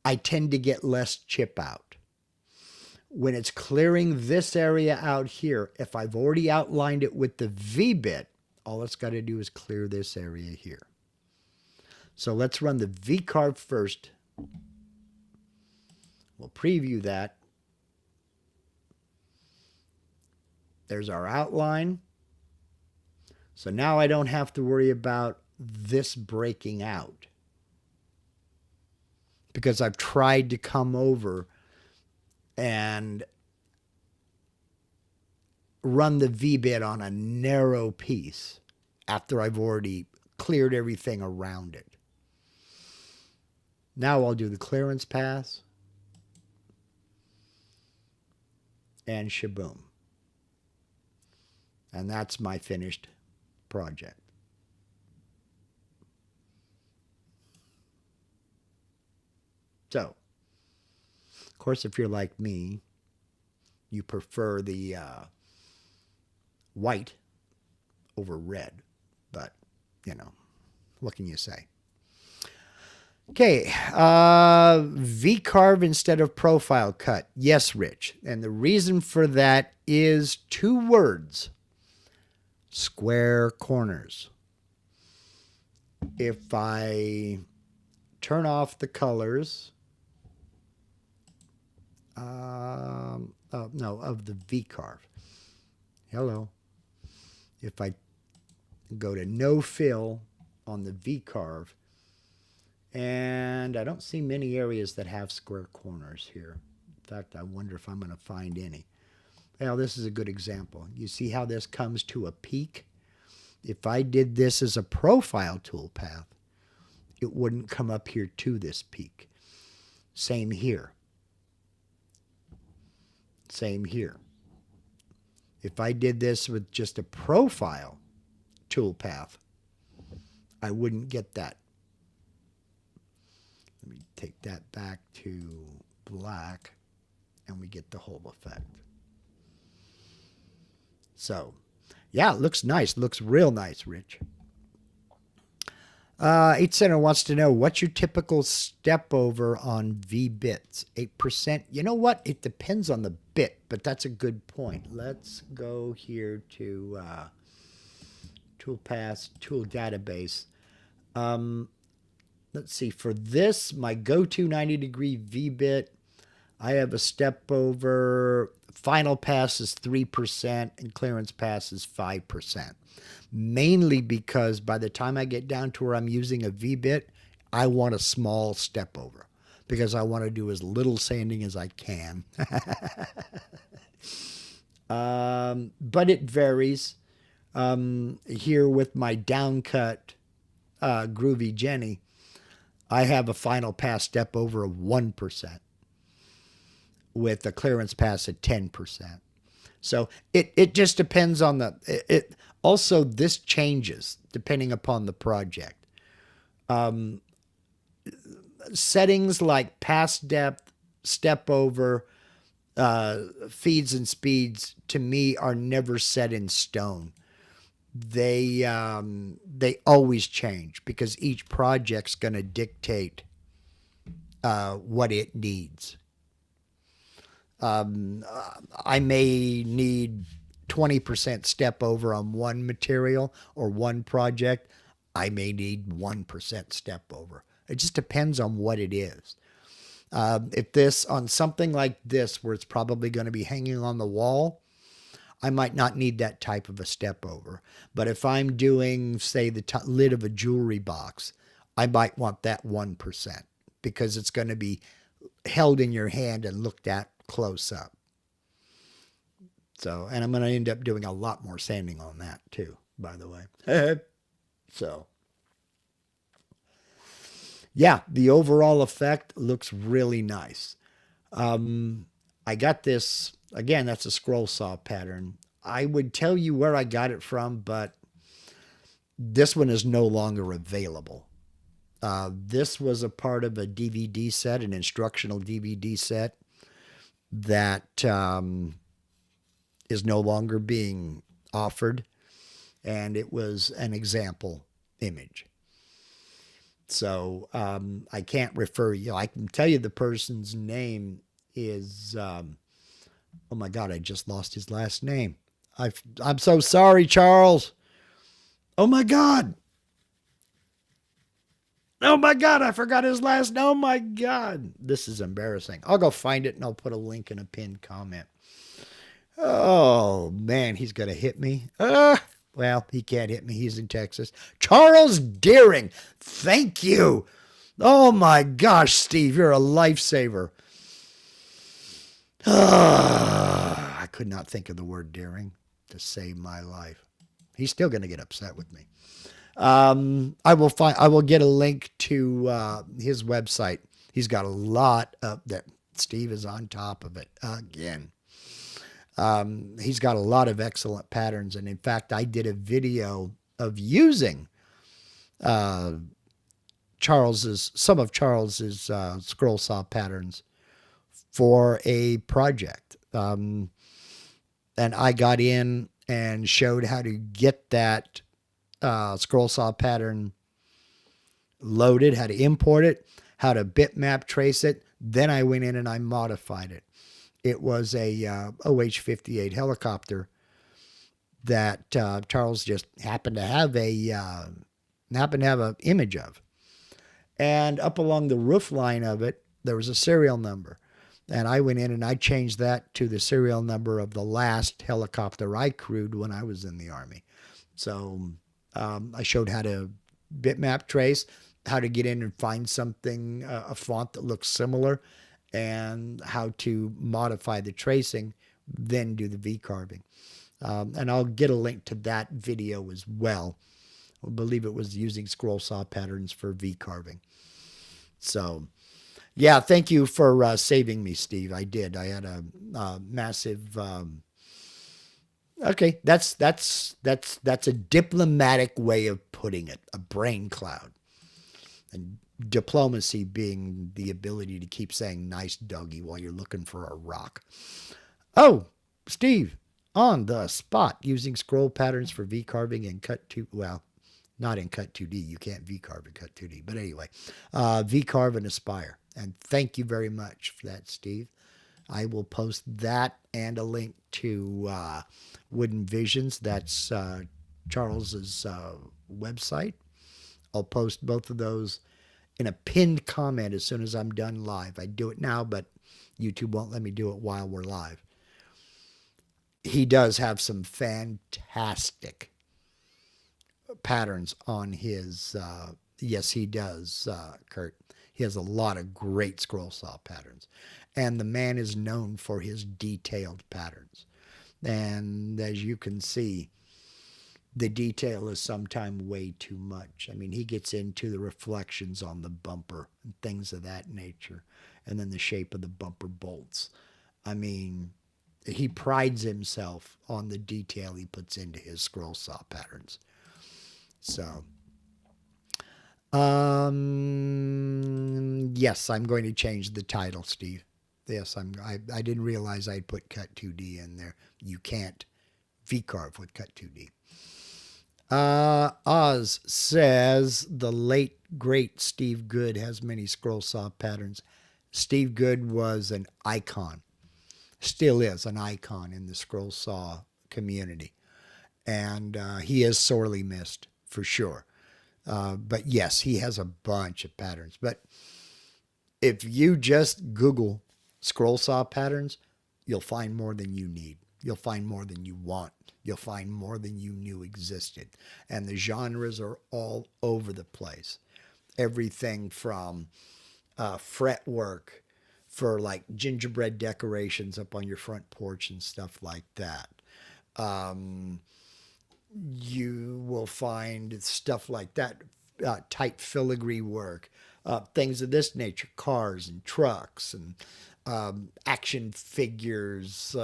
I tend to get less chip out. When it's clearing this area out here, if I've already outlined it with the V-bit, all it's got to do is clear this area here. So let's run the V-carve first. We'll preview that. There's our outline. So now I don't have to worry about this breaking out, because I've tried to come over and run the V-bit on a narrow piece after I've already cleared everything around it. Now I'll do the clearance pass and shaboom. And that's my finished project. So, of course, if you're like me, you prefer the white over red, but, you know, what can you say? Okay, V-carve instead of profile cut. Yes, Rich. And the reason for that is two words: square corners. If I turn off the colors of the V-carve. Hello. If I go to no fill on the V-carve, and I don't see many areas that have square corners here. In fact, I wonder if I'm going to find any. Well, this is a good example. You see how this comes to a peak? If I did this as a profile toolpath, it wouldn't come up here to this peak. Same here. Same here. If I did this with just a profile toolpath, I wouldn't get that. Let me take that back to black and we get the whole effect. So, yeah, it looks nice. Looks real nice, Rich. 8 Center wants to know, what's your typical step over on V bits? 8%. You know what? It depends on the bit, but that's a good point. Let's go here to Toolpath, Tool Database. Let's see. For this, my go-to 90-degree V bit, I have a step over. Final pass is 3% and clearance pass is 5%. Mainly because by the time I get down to where I'm using a V-bit, I want a small step over because I want to do as little sanding as I can. But it varies. Here with my downcut Groovy Jenny, I have a final pass step over of 1% with a clearance pass at 10%. So it just depends on the... Also, this changes depending upon the project. Settings like pass depth, step over, feeds and speeds, to me, are never set in stone. They always change because each project's going to dictate what it needs. I may need 20% step over on one material or one project. I may need 1% step over. It just depends on what it is. If this, on something like this, where it's probably going to be hanging on the wall, I might not need that type of a step over. But if I'm doing, say, the lid of a jewelry box, I might want that 1% because it's going to be held in your hand and looked at close up. So, and I'm going to end up doing a lot more sanding on that too, by the way. So, yeah, the overall effect looks really nice. I got this, again, that's a scroll saw pattern. I would tell you where I got it from, but this one is no longer available. This was a part of a DVD set, an instructional DVD set that is no longer being offered, and it was an example image. So I can't refer you. I can tell you the person's name is, oh my God, I just lost his last name. I'm so sorry, Charles. Oh my God. Oh my God, I forgot his last name. Oh my God. This is embarrassing. I'll go find it and I'll put a link in a pinned comment. Oh man, he's going to hit me. Well, he can't hit me. He's in Texas. Charles Deering. Thank you. Oh my gosh, Steve, you're a lifesaver. I could not think of the word Deering to save my life. He's still going to get upset with me. I will get a link to his website. He's got a lot up there. Steve is on top of it again. He's got a lot of excellent patterns. And in fact, I did a video of using some of Charles's scroll saw patterns for a project. And I got in and showed how to get that scroll saw pattern loaded, how to import it, how to bitmap trace it. Then I went in and I modified it. It was a OH-58 helicopter that Charles just happened to have an image of. And up along the roof line of it, there was a serial number. And I went in and I changed that to the serial number of the last helicopter I crewed when I was in the Army. So I showed how to bitmap trace, how to get in and find something, a font that looks similar, and how to modify the tracing, then do the V-carving. And I'll get a link to that video as well. I believe it was using scroll saw patterns for V-carving. So, Yeah, thank you for saving me, Steve. I did. I had a massive. Okay, that's a diplomatic way of putting it. A brain cloud, and diplomacy being the ability to keep saying "nice doggy" while you're looking for a rock. Oh, Steve, on the spot using scroll patterns for V carving and cut to well, not in cut 2D. You can't V carve in cut 2D. But anyway, V carve and aspire. And thank you very much for that, Steve. I will post that and a link to Wooden Visions. That's Charles's website. I'll post both of those in a pinned comment as soon as I'm done live. I do it now, but YouTube won't let me do it while we're live. He does have some fantastic patterns on his. Yes, he does, Kurt. He has a lot of great scroll saw patterns. And the man is known for his detailed patterns. And as you can see, the detail is sometimes way too much. I mean, he gets into the reflections on the bumper and things of that nature, and then the shape of the bumper bolts. I mean, he prides himself on the detail he puts into his scroll saw patterns. So, yes, I'm going to change the title, Steve. Yes, I didn't realize I'd put Cut 2D in there. You can't V-carve with Cut 2D. Oz says the late great Steve Good has many scroll saw patterns. Steve Good was an icon, still is an icon in the scroll saw community, and he is sorely missed for sure. But yes, he has a bunch of patterns. But if you just Google scroll saw patterns, you'll find more than you need. You'll find more than you want. You'll find more than you knew existed. And the genres are all over the place. Everything from fretwork for like gingerbread decorations up on your front porch and stuff like that. You will find stuff like that, tight filigree work, things of this nature, cars and trucks and action figures,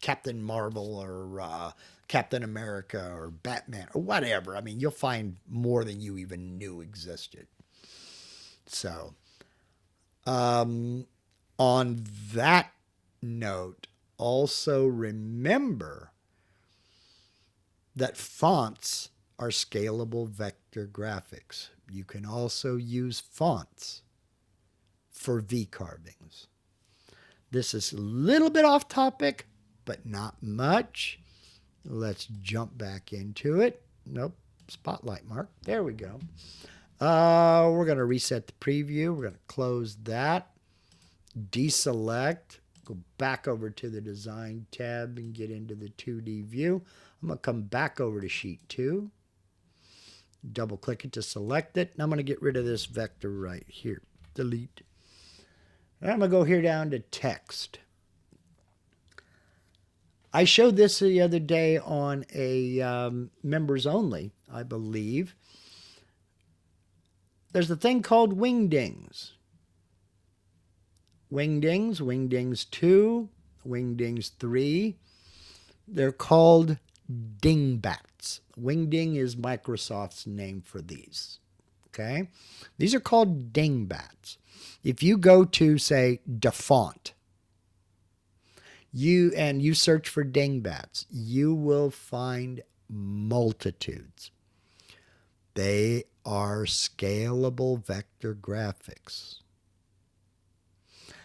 Captain Marvel or Captain America or Batman or whatever. I mean, you'll find more than you even knew existed. So, on that note, also remember that fonts are scalable vector graphics. You can also use fonts for V-carvings. This is a little bit off topic, but not much. Let's jump back into it. Nope, spotlight mark. There we go. We're going to reset the preview. We're going to close that, deselect, go back over to the design tab and get into the 2D view. I'm going to come back over to sheet 2, double click it to select it, and I'm going to get rid of this vector right here. Delete. And I'm going to go here down to text. I showed this the other day on a members only, I believe. There's a thing called wingdings. Wingdings 2, wingdings 3. They're called dingbats. Wingding is Microsoft's name for these. Okay? These are called dingbats. If you go to, say, DaFont, you search for dingbats, you will find multitudes. They are scalable vector graphics.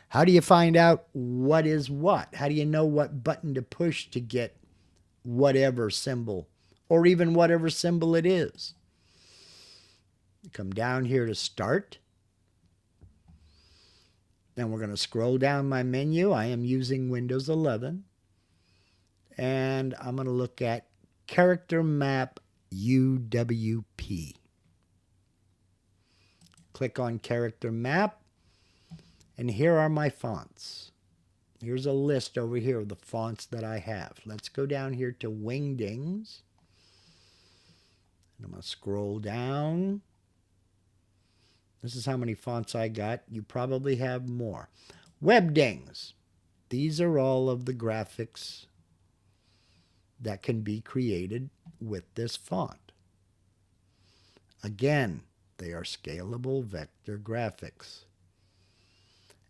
How do you find out what is what? How do you know what button to push to get whatever symbol, or even whatever symbol it is? You come down here to Start. Then we're going to scroll down my menu. I am using Windows 11. And I'm going to look at Character Map UWP. Click on Character Map. And here are my fonts. Here's a list over here of the fonts that I have. Let's go down here to Wingdings. And I'm going to scroll down. This is how many fonts I got. You probably have more. Webdings. These are all of the graphics that can be created with this font. Again, they are scalable vector graphics.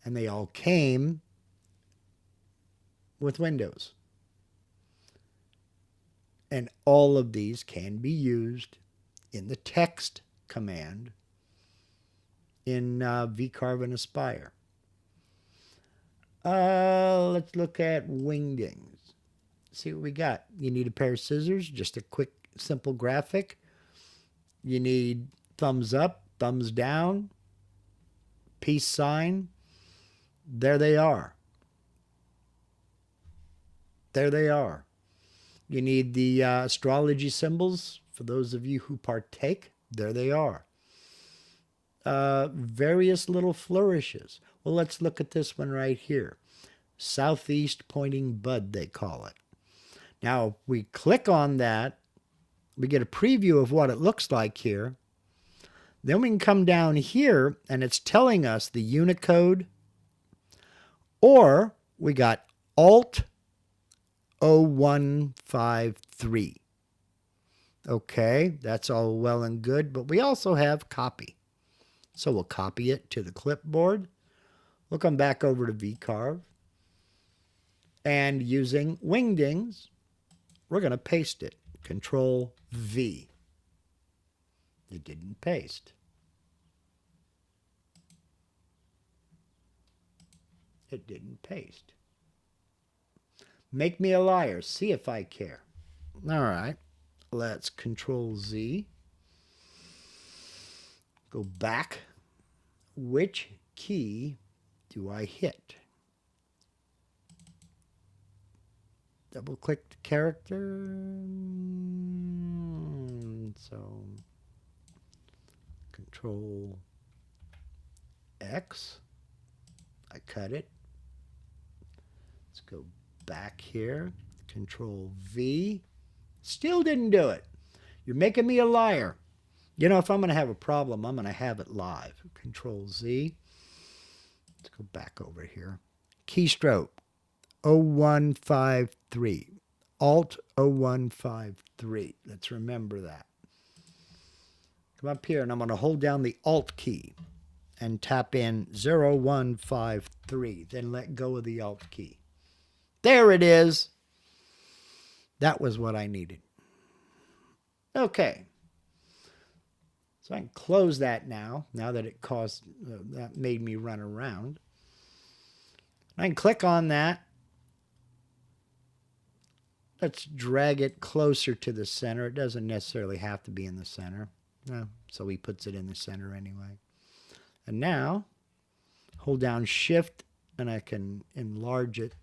And they all came with Windows. And all of these can be used in the text command in vcarve and Aspire. Let's look at Wingdings. See what we got. You need a pair of scissors, just a quick, simple graphic. You need thumbs up, thumbs down, peace sign. There they are. There they are. You need the astrology symbols for those of you who partake. There they are. Various little flourishes. Well, let's look at this one right here. Southeast pointing bud, they call it. Now, if we click on that, we get a preview of what it looks like here. Then we can come down here, and it's telling us the Unicode, or we got Alt 0153. Okay, that's all well and good, but we also have copy. So we'll copy it to the clipboard. We'll come back over to vcarve. And using Wingdings, we're going to paste it. Control V. It didn't paste. It didn't paste. Make me a liar. See if I care. All right. Let's Control Z. Go back. Which key do I hit? Double click the character. So Control X. I cut it. Let's go back here. Control V. Still didn't do it. You're making me a liar. You know, if I'm going to have a problem, I'm going to have it live. Control Z. Let's go back over here. Keystroke 0153. Alt 0153. Let's remember that. Come up here and I'm going to hold down the Alt key and tap in 0153. Then let go of the Alt key. There it is. That was what I needed. Okay. So I can close that now that it caused, that made me run around. I can click on that. Let's drag it closer to the center. It doesn't necessarily have to be in the center. No, so he puts it in the center anyway. And now, hold down Shift and I can enlarge it.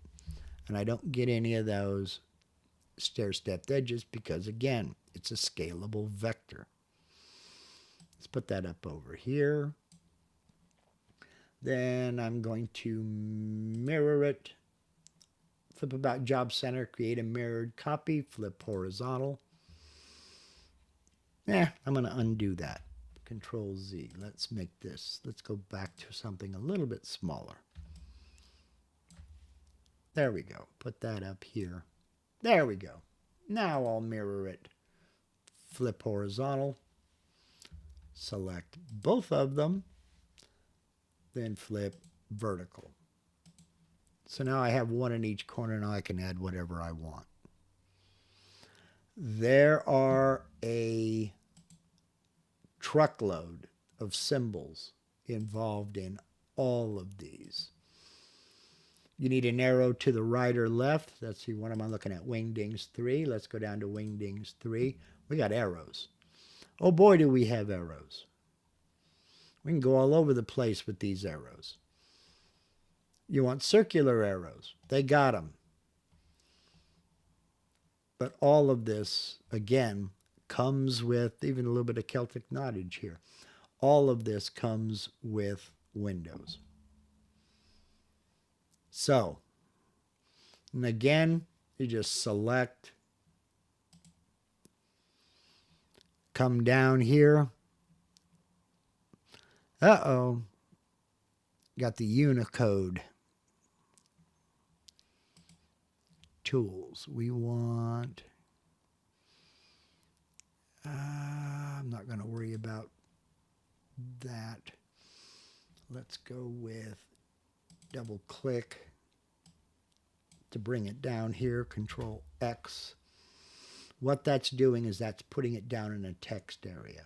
And I don't get any of those stair-stepped edges because, again, it's a scalable vector. Let's put that up over here. Then I'm going to mirror it. Flip about Job Center, create a mirrored copy, flip horizontal. I'm going to undo that. Control Z. Let's make this. Let's go back to something a little bit smaller. There we go. Put that up here. There we go. Now I'll mirror it. Flip horizontal. Select both of them. Then flip vertical. So now I have one in each corner. Now I can add whatever I want. There are a truckload of symbols involved in all of these. You need an arrow to the right or left. Let's see, what am I looking at? Wingdings 3. Let's go down to Wingdings 3. We got arrows. Oh boy, do we have arrows. We can go all over the place with these arrows. You want circular arrows. They got them. But all of this, again, comes with even a little bit of Celtic knottage here. All of this comes with Windows. So, and again, you just select, come down here, Uh-oh. Got the Unicode tools. We want... I'm not going to worry about that. Let's go with double click to bring it down here. Control X. What that's doing is that's putting it down in a text area.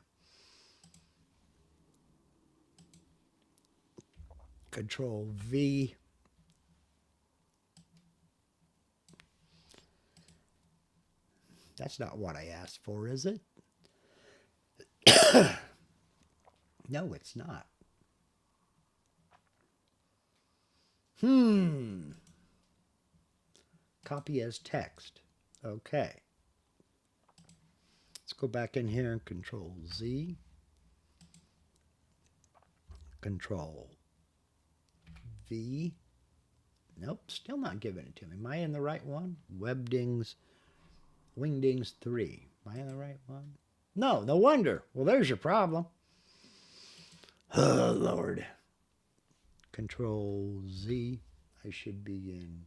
Control V. That's not what I asked for, is it? No, it's not. Copy as text. Okay. Let's go back in here and Control Z. Control V. Nope, still not giving it to me. Am I in the right one? Webdings, Wingdings 3. Am I in the right one? No, no wonder. Well, there's your problem. Oh, Lord. Control Z. I should be in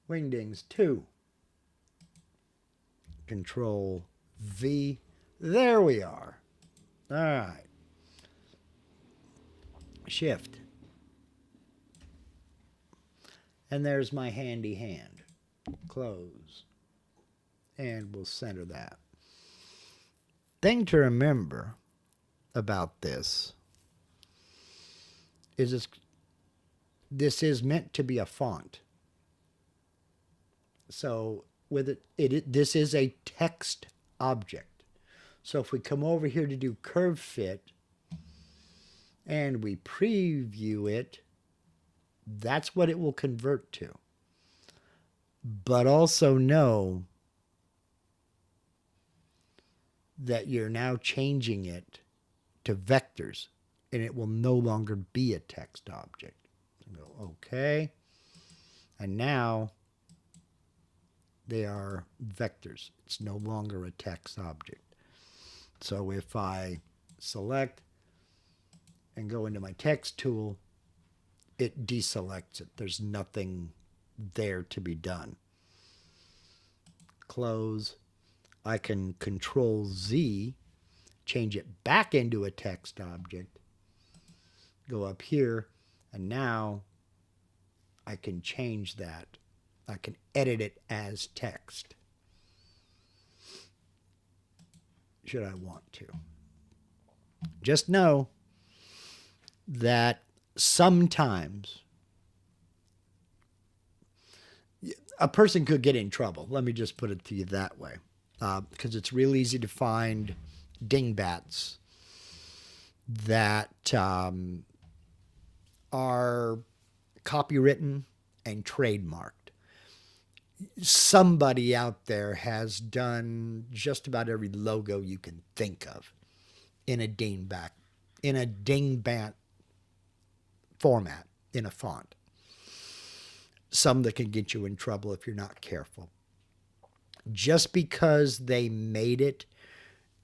Wingdings 2. Control V. There we are. All right. Shift. And there's my handy hand. Close. And we'll center that. Thing to remember about this is this is meant to be a font. So with it this is a text object. So if we come over here to do curve fit and we preview it, that's what it will convert to. But also know that you're now changing it to vectors, and it will no longer be a text object. So go OK. And now they are vectors. It's no longer a text object. So if I select and go into my text tool, it deselects it. There's nothing there to be done. Close. I can Control Z, change it back into a text object, go up here, and now I can change that. I can edit it as text, should I want to. Just know that sometimes a person could get in trouble. Let me just put it to you that way. Because it's real easy to find dingbats that are copywritten and trademarked. Somebody out there has done just about every logo you can think of in a dingbat format, in a font. Some that can get you in trouble if you're not careful. Just because they made it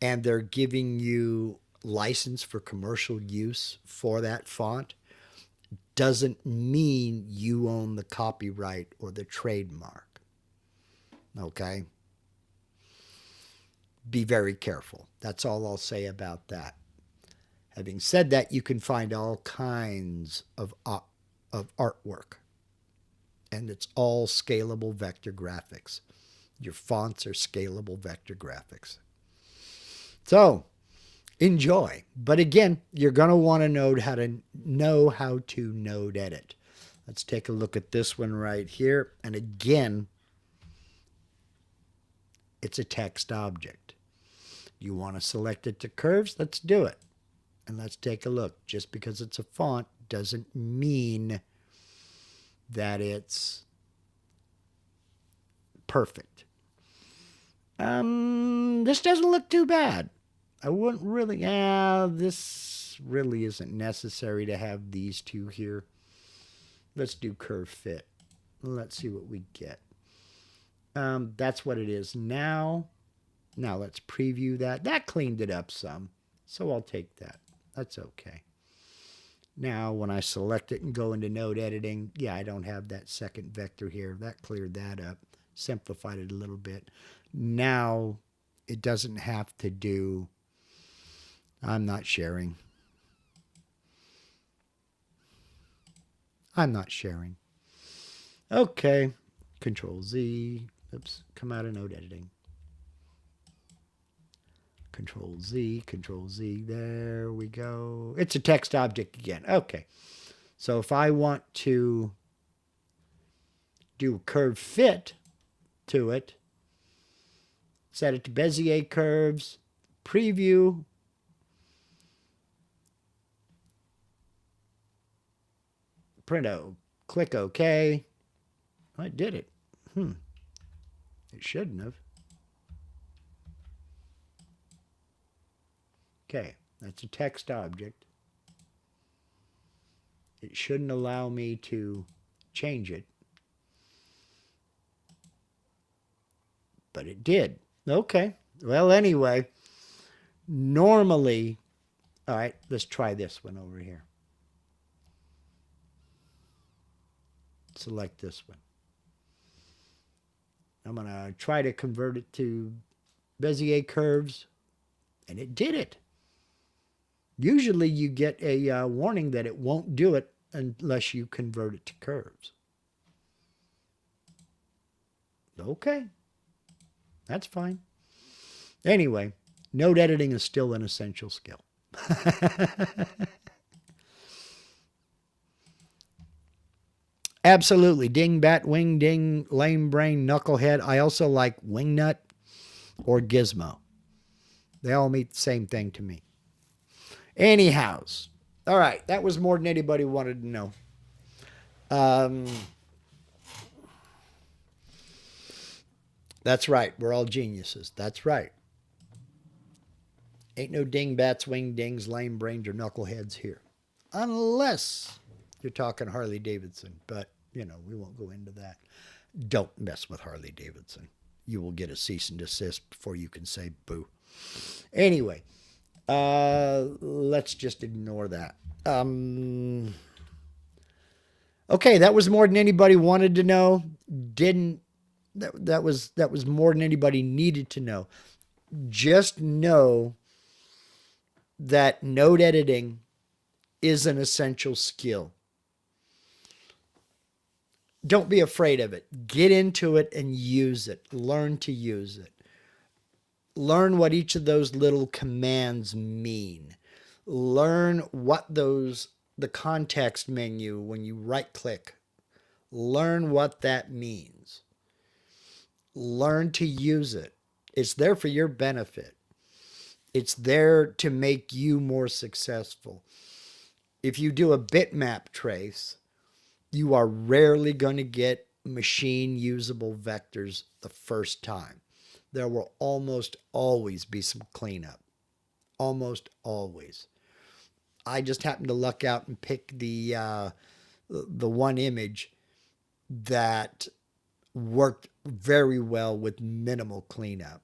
and they're giving you license for commercial use for that font doesn't mean you own the copyright or the trademark. Okay? Be very careful. That's all I'll say about that. Having said that, you can find all kinds of artwork, and it's all scalable vector graphics. Your fonts are scalable vector graphics. So, enjoy. But again, you're going to want to know how to node edit. Let's take a look at this one right here. And again, it's a text object. You want to select it to curves? Let's do it. And let's take a look. Just because it's a font doesn't mean that it's perfect. This doesn't look too bad. I wouldn't really, this really isn't necessary to have these two here. Let's do curve fit. Let's see what we get. That's what it is now. Now let's preview that. That cleaned it up some, so I'll take that. That's okay. Now, when I select it and go into node editing, yeah, I don't have that second vector here. That cleared that up, simplified it a little bit. Now, it doesn't have to do, I'm not sharing. I'm not sharing. Okay, Control Z. Oops, come out of node editing. Control Z, Control Z. There we go. It's a text object again. Okay. So if I want to do a curve fit to it, set it to Bezier curves, preview, print O, click OK. I did it. It shouldn't have. Okay, that's a text object. It shouldn't allow me to change it. But it did. Okay. Well, anyway, normally, all right, let's try this one over here. Select this one. I'm going to try to convert it to Bezier curves, and it did it. Usually you get a warning that it won't do it unless you convert it to curves. Okay, that's fine. Anyway, node editing is still an essential skill. Absolutely. Dingbat, wing ding, lame brain, knucklehead. I also like wingnut or gizmo. They all mean the same thing to me. Anyhows. All right. That was more than anybody wanted to know. That's right. We're all geniuses. That's right. Ain't no dingbats, wing dings, lame brains, or knuckleheads here. Unless you're talking Harley Davidson. But, you know, we won't go into that. Don't mess with Harley Davidson. You will get a cease and desist before you can say boo. Anyway, let's just ignore that. Okay, that was more than anybody wanted to know. That was more than anybody needed to know. Just know that node editing is an essential skill. Don't be afraid of it. Get into it and use it. Learn to use it. Learn what each of those little commands mean. Learn what the context menu, when you right click, learn what that means. Learn to use it. It's there for your benefit. It's there to make you more successful. If you do a bitmap trace, you are rarely going to get machine usable vectors the first time. There will almost always be some cleanup. Almost always. I just happened to luck out and pick the one image that worked very well with minimal cleanup.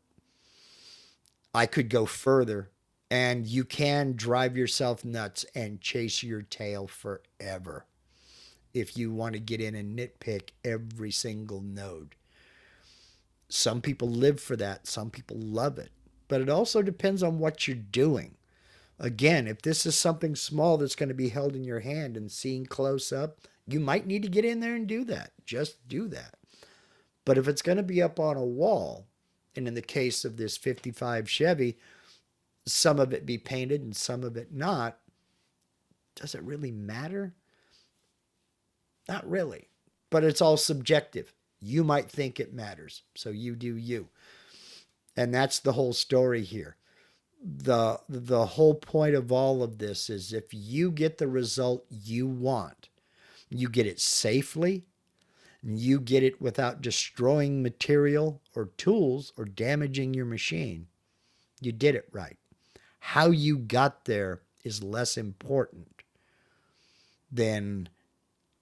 I could go further, and you can drive yourself nuts and chase your tail forever if you want to get in and nitpick every single node. Some people live for that. Some people love it. But it also depends on what you're doing. Again, if this is something small that's going to be held in your hand and seen close up, you might need to get in there and do that. Just do that. But if it's going to be up on a wall, and in the case of this 55 Chevy, some of it be painted and some of it not, does it really matter? Not really. But it's all subjective. You might think it matters. So you do you. And that's the whole story here. The whole point of all of this is if you get the result you want, you get it safely, you get it without destroying material or tools or damaging your machine, you did it right. How you got there is less important than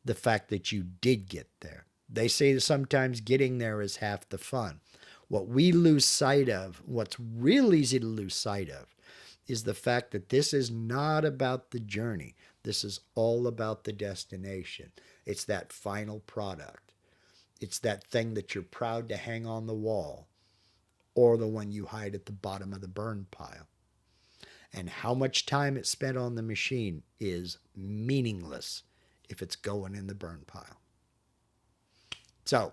the fact that you did get there. They say that sometimes getting there is half the fun. What we lose sight of, what's real easy to lose sight of, is the fact that this is not about the journey. This is all about the destination. It's that final product. It's that thing that you're proud to hang on the wall, or the one you hide at the bottom of the burn pile. And how much time it's spent on the machine is meaningless if it's going in the burn pile. So,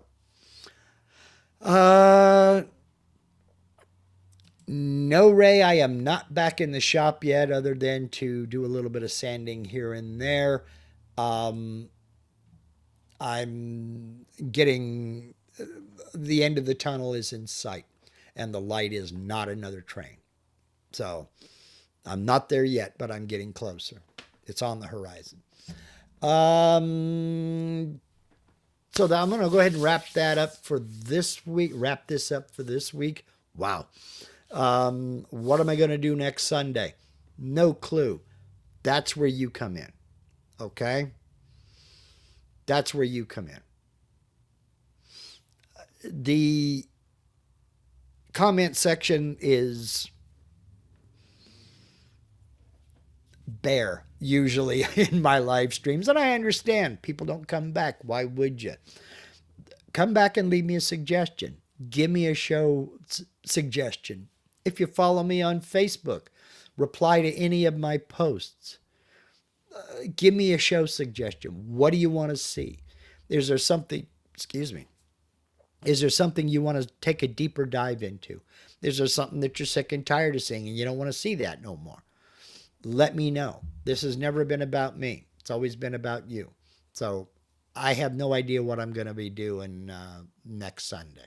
no, Ray, I am not back in the shop yet, other than to do a little bit of sanding here and there. I'm getting, the end of the tunnel is in sight, and the light is not another train. So I'm not there yet, but I'm getting closer. It's on the horizon. So I'm going to go ahead and wrap that up for this week. Wrap this up for this week. Wow. What am I going to do next Sunday? No clue. That's where you come in. Okay? That's where you come in. The comment section is bare usually in my live streams, and I understand people don't come back. Why would you? Come back and leave me a suggestion. Give me a show suggestion. If you follow me on Facebook, reply to any of my posts. Give me a show suggestion. What do you want to see? Is there something, is there something you want to take a deeper dive into? Is there something that you're sick and tired of seeing and you don't want to see that no more? Let me know. This has never been about me. It's always been about you. So I have no idea what I'm going to be doing next Sunday.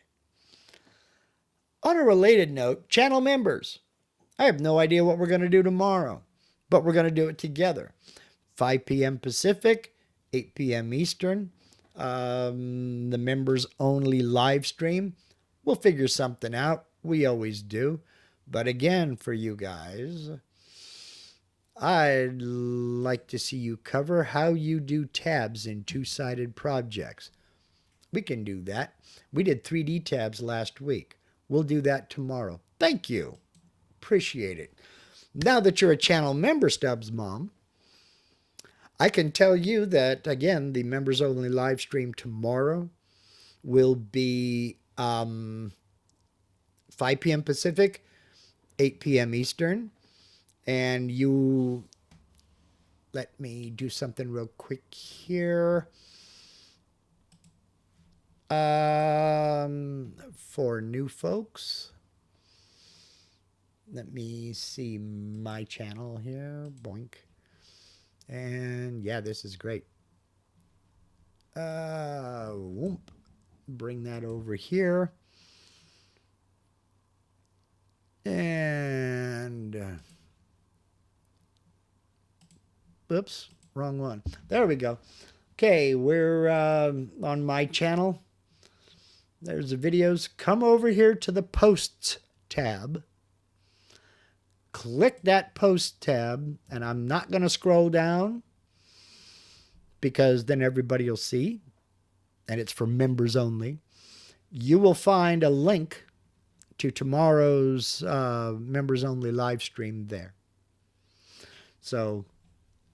On a related note, channel members. I have no idea what we're going to do tomorrow, but we're going to do it together. 5 p.m. Pacific, 8 p.m. Eastern. The members only live stream. We'll figure something out. We always do. But again, for you guys, I'd like to see you cover how you do tabs in two-sided projects. We can do that. We did 3D tabs last week. We'll do that tomorrow. Thank you. Appreciate it. Now that you're a channel member, Stubbs Mom, I can tell you that, again, the members only live stream tomorrow will be 5 p.m. Pacific, 8 p.m. Eastern. And you, let me do something real quick here. For new folks, let me see my channel here. Boink. And yeah, this is great. Whoop. Bring that over here. And oops, wrong one. There we go. Okay, we're on my channel. There's the videos. Come over here to the Posts tab. Click that Post tab, and I'm not going to scroll down because then everybody will see, and it's for members only. You will find a link to tomorrow's members only live stream there. So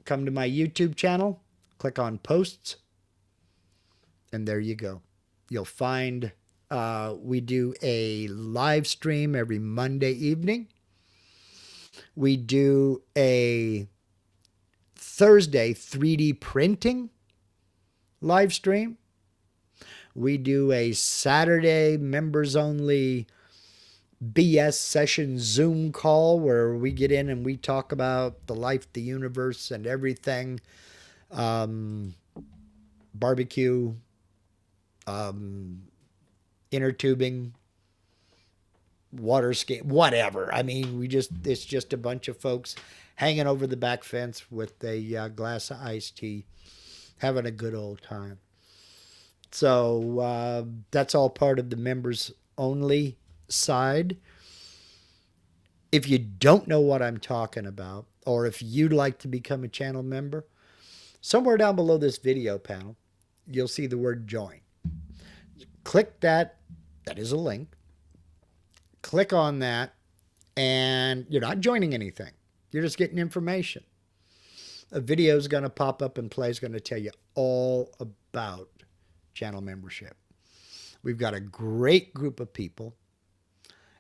come to my YouTube channel, click on Posts, and there you go. You'll find we do a live stream every Monday evening. We do a Thursday 3D printing live stream. We do a Saturday members only BS session Zoom call where we get in and we talk about the life, the universe, and everything. Barbecue, inner tubing, water ski, whatever. I mean, it's just a bunch of folks hanging over the back fence with a glass of iced tea, having a good old time. So that's all part of the members only side. If you don't know what I'm talking about, or if you'd like to become a channel member, somewhere down below this video panel, you'll see the word join. Click that. That is a link. Click on that, and you're not joining anything. You're just getting information. A video is going to pop up and play is going to tell you all about channel membership. We've got a great group of people,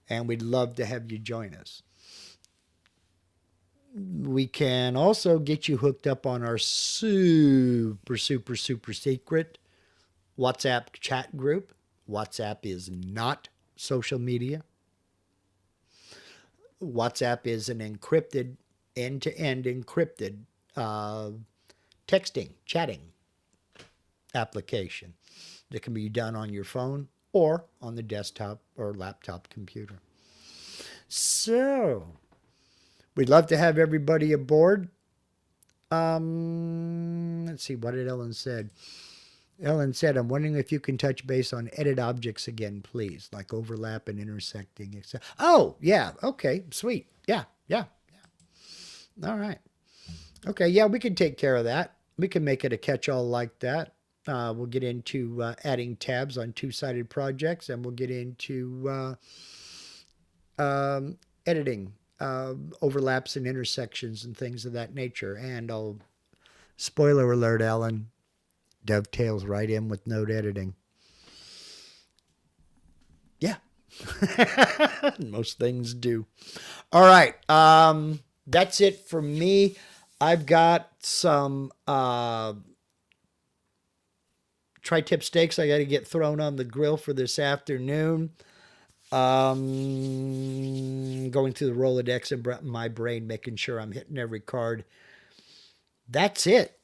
and we'd love to have you join us. We can also get you hooked up on our super secret WhatsApp chat group. WhatsApp is not social media. WhatsApp is an encrypted, end-to-end encrypted texting, chatting application that can be done on your phone or on the desktop or laptop computer. So, we'd love to have everybody aboard. Let's see, what did Ellen said? Ellen said, I'm wondering if you can touch base on edit objects again, please, like overlap and intersecting, etc. Oh, yeah. Okay, sweet. Yeah. All right. Okay, yeah, we can take care of that. We can make it a catch-all like that. We'll get into adding tabs on two-sided projects, and we'll get into editing overlaps and intersections and things of that nature. And spoiler alert, Ellen, dovetails right in with node editing. Yeah. Most things do. All right. That's it for me. I've got some tri-tip steaks I got to get thrown on the grill for this afternoon. Going through the Rolodex in my brain, making sure I'm hitting every card. That's it.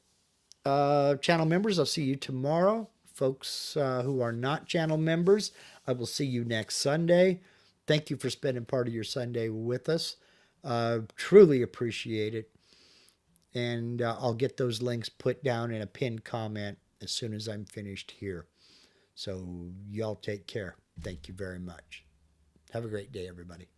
Channel members, I'll see you tomorrow. Folks who are not channel members, I will see you next Sunday. Thank you for spending part of your Sunday with us. Truly appreciate it. And I'll get those links put down in a pinned comment as soon as I'm finished here. So y'all take care. Thank you very much. Have a great day, everybody.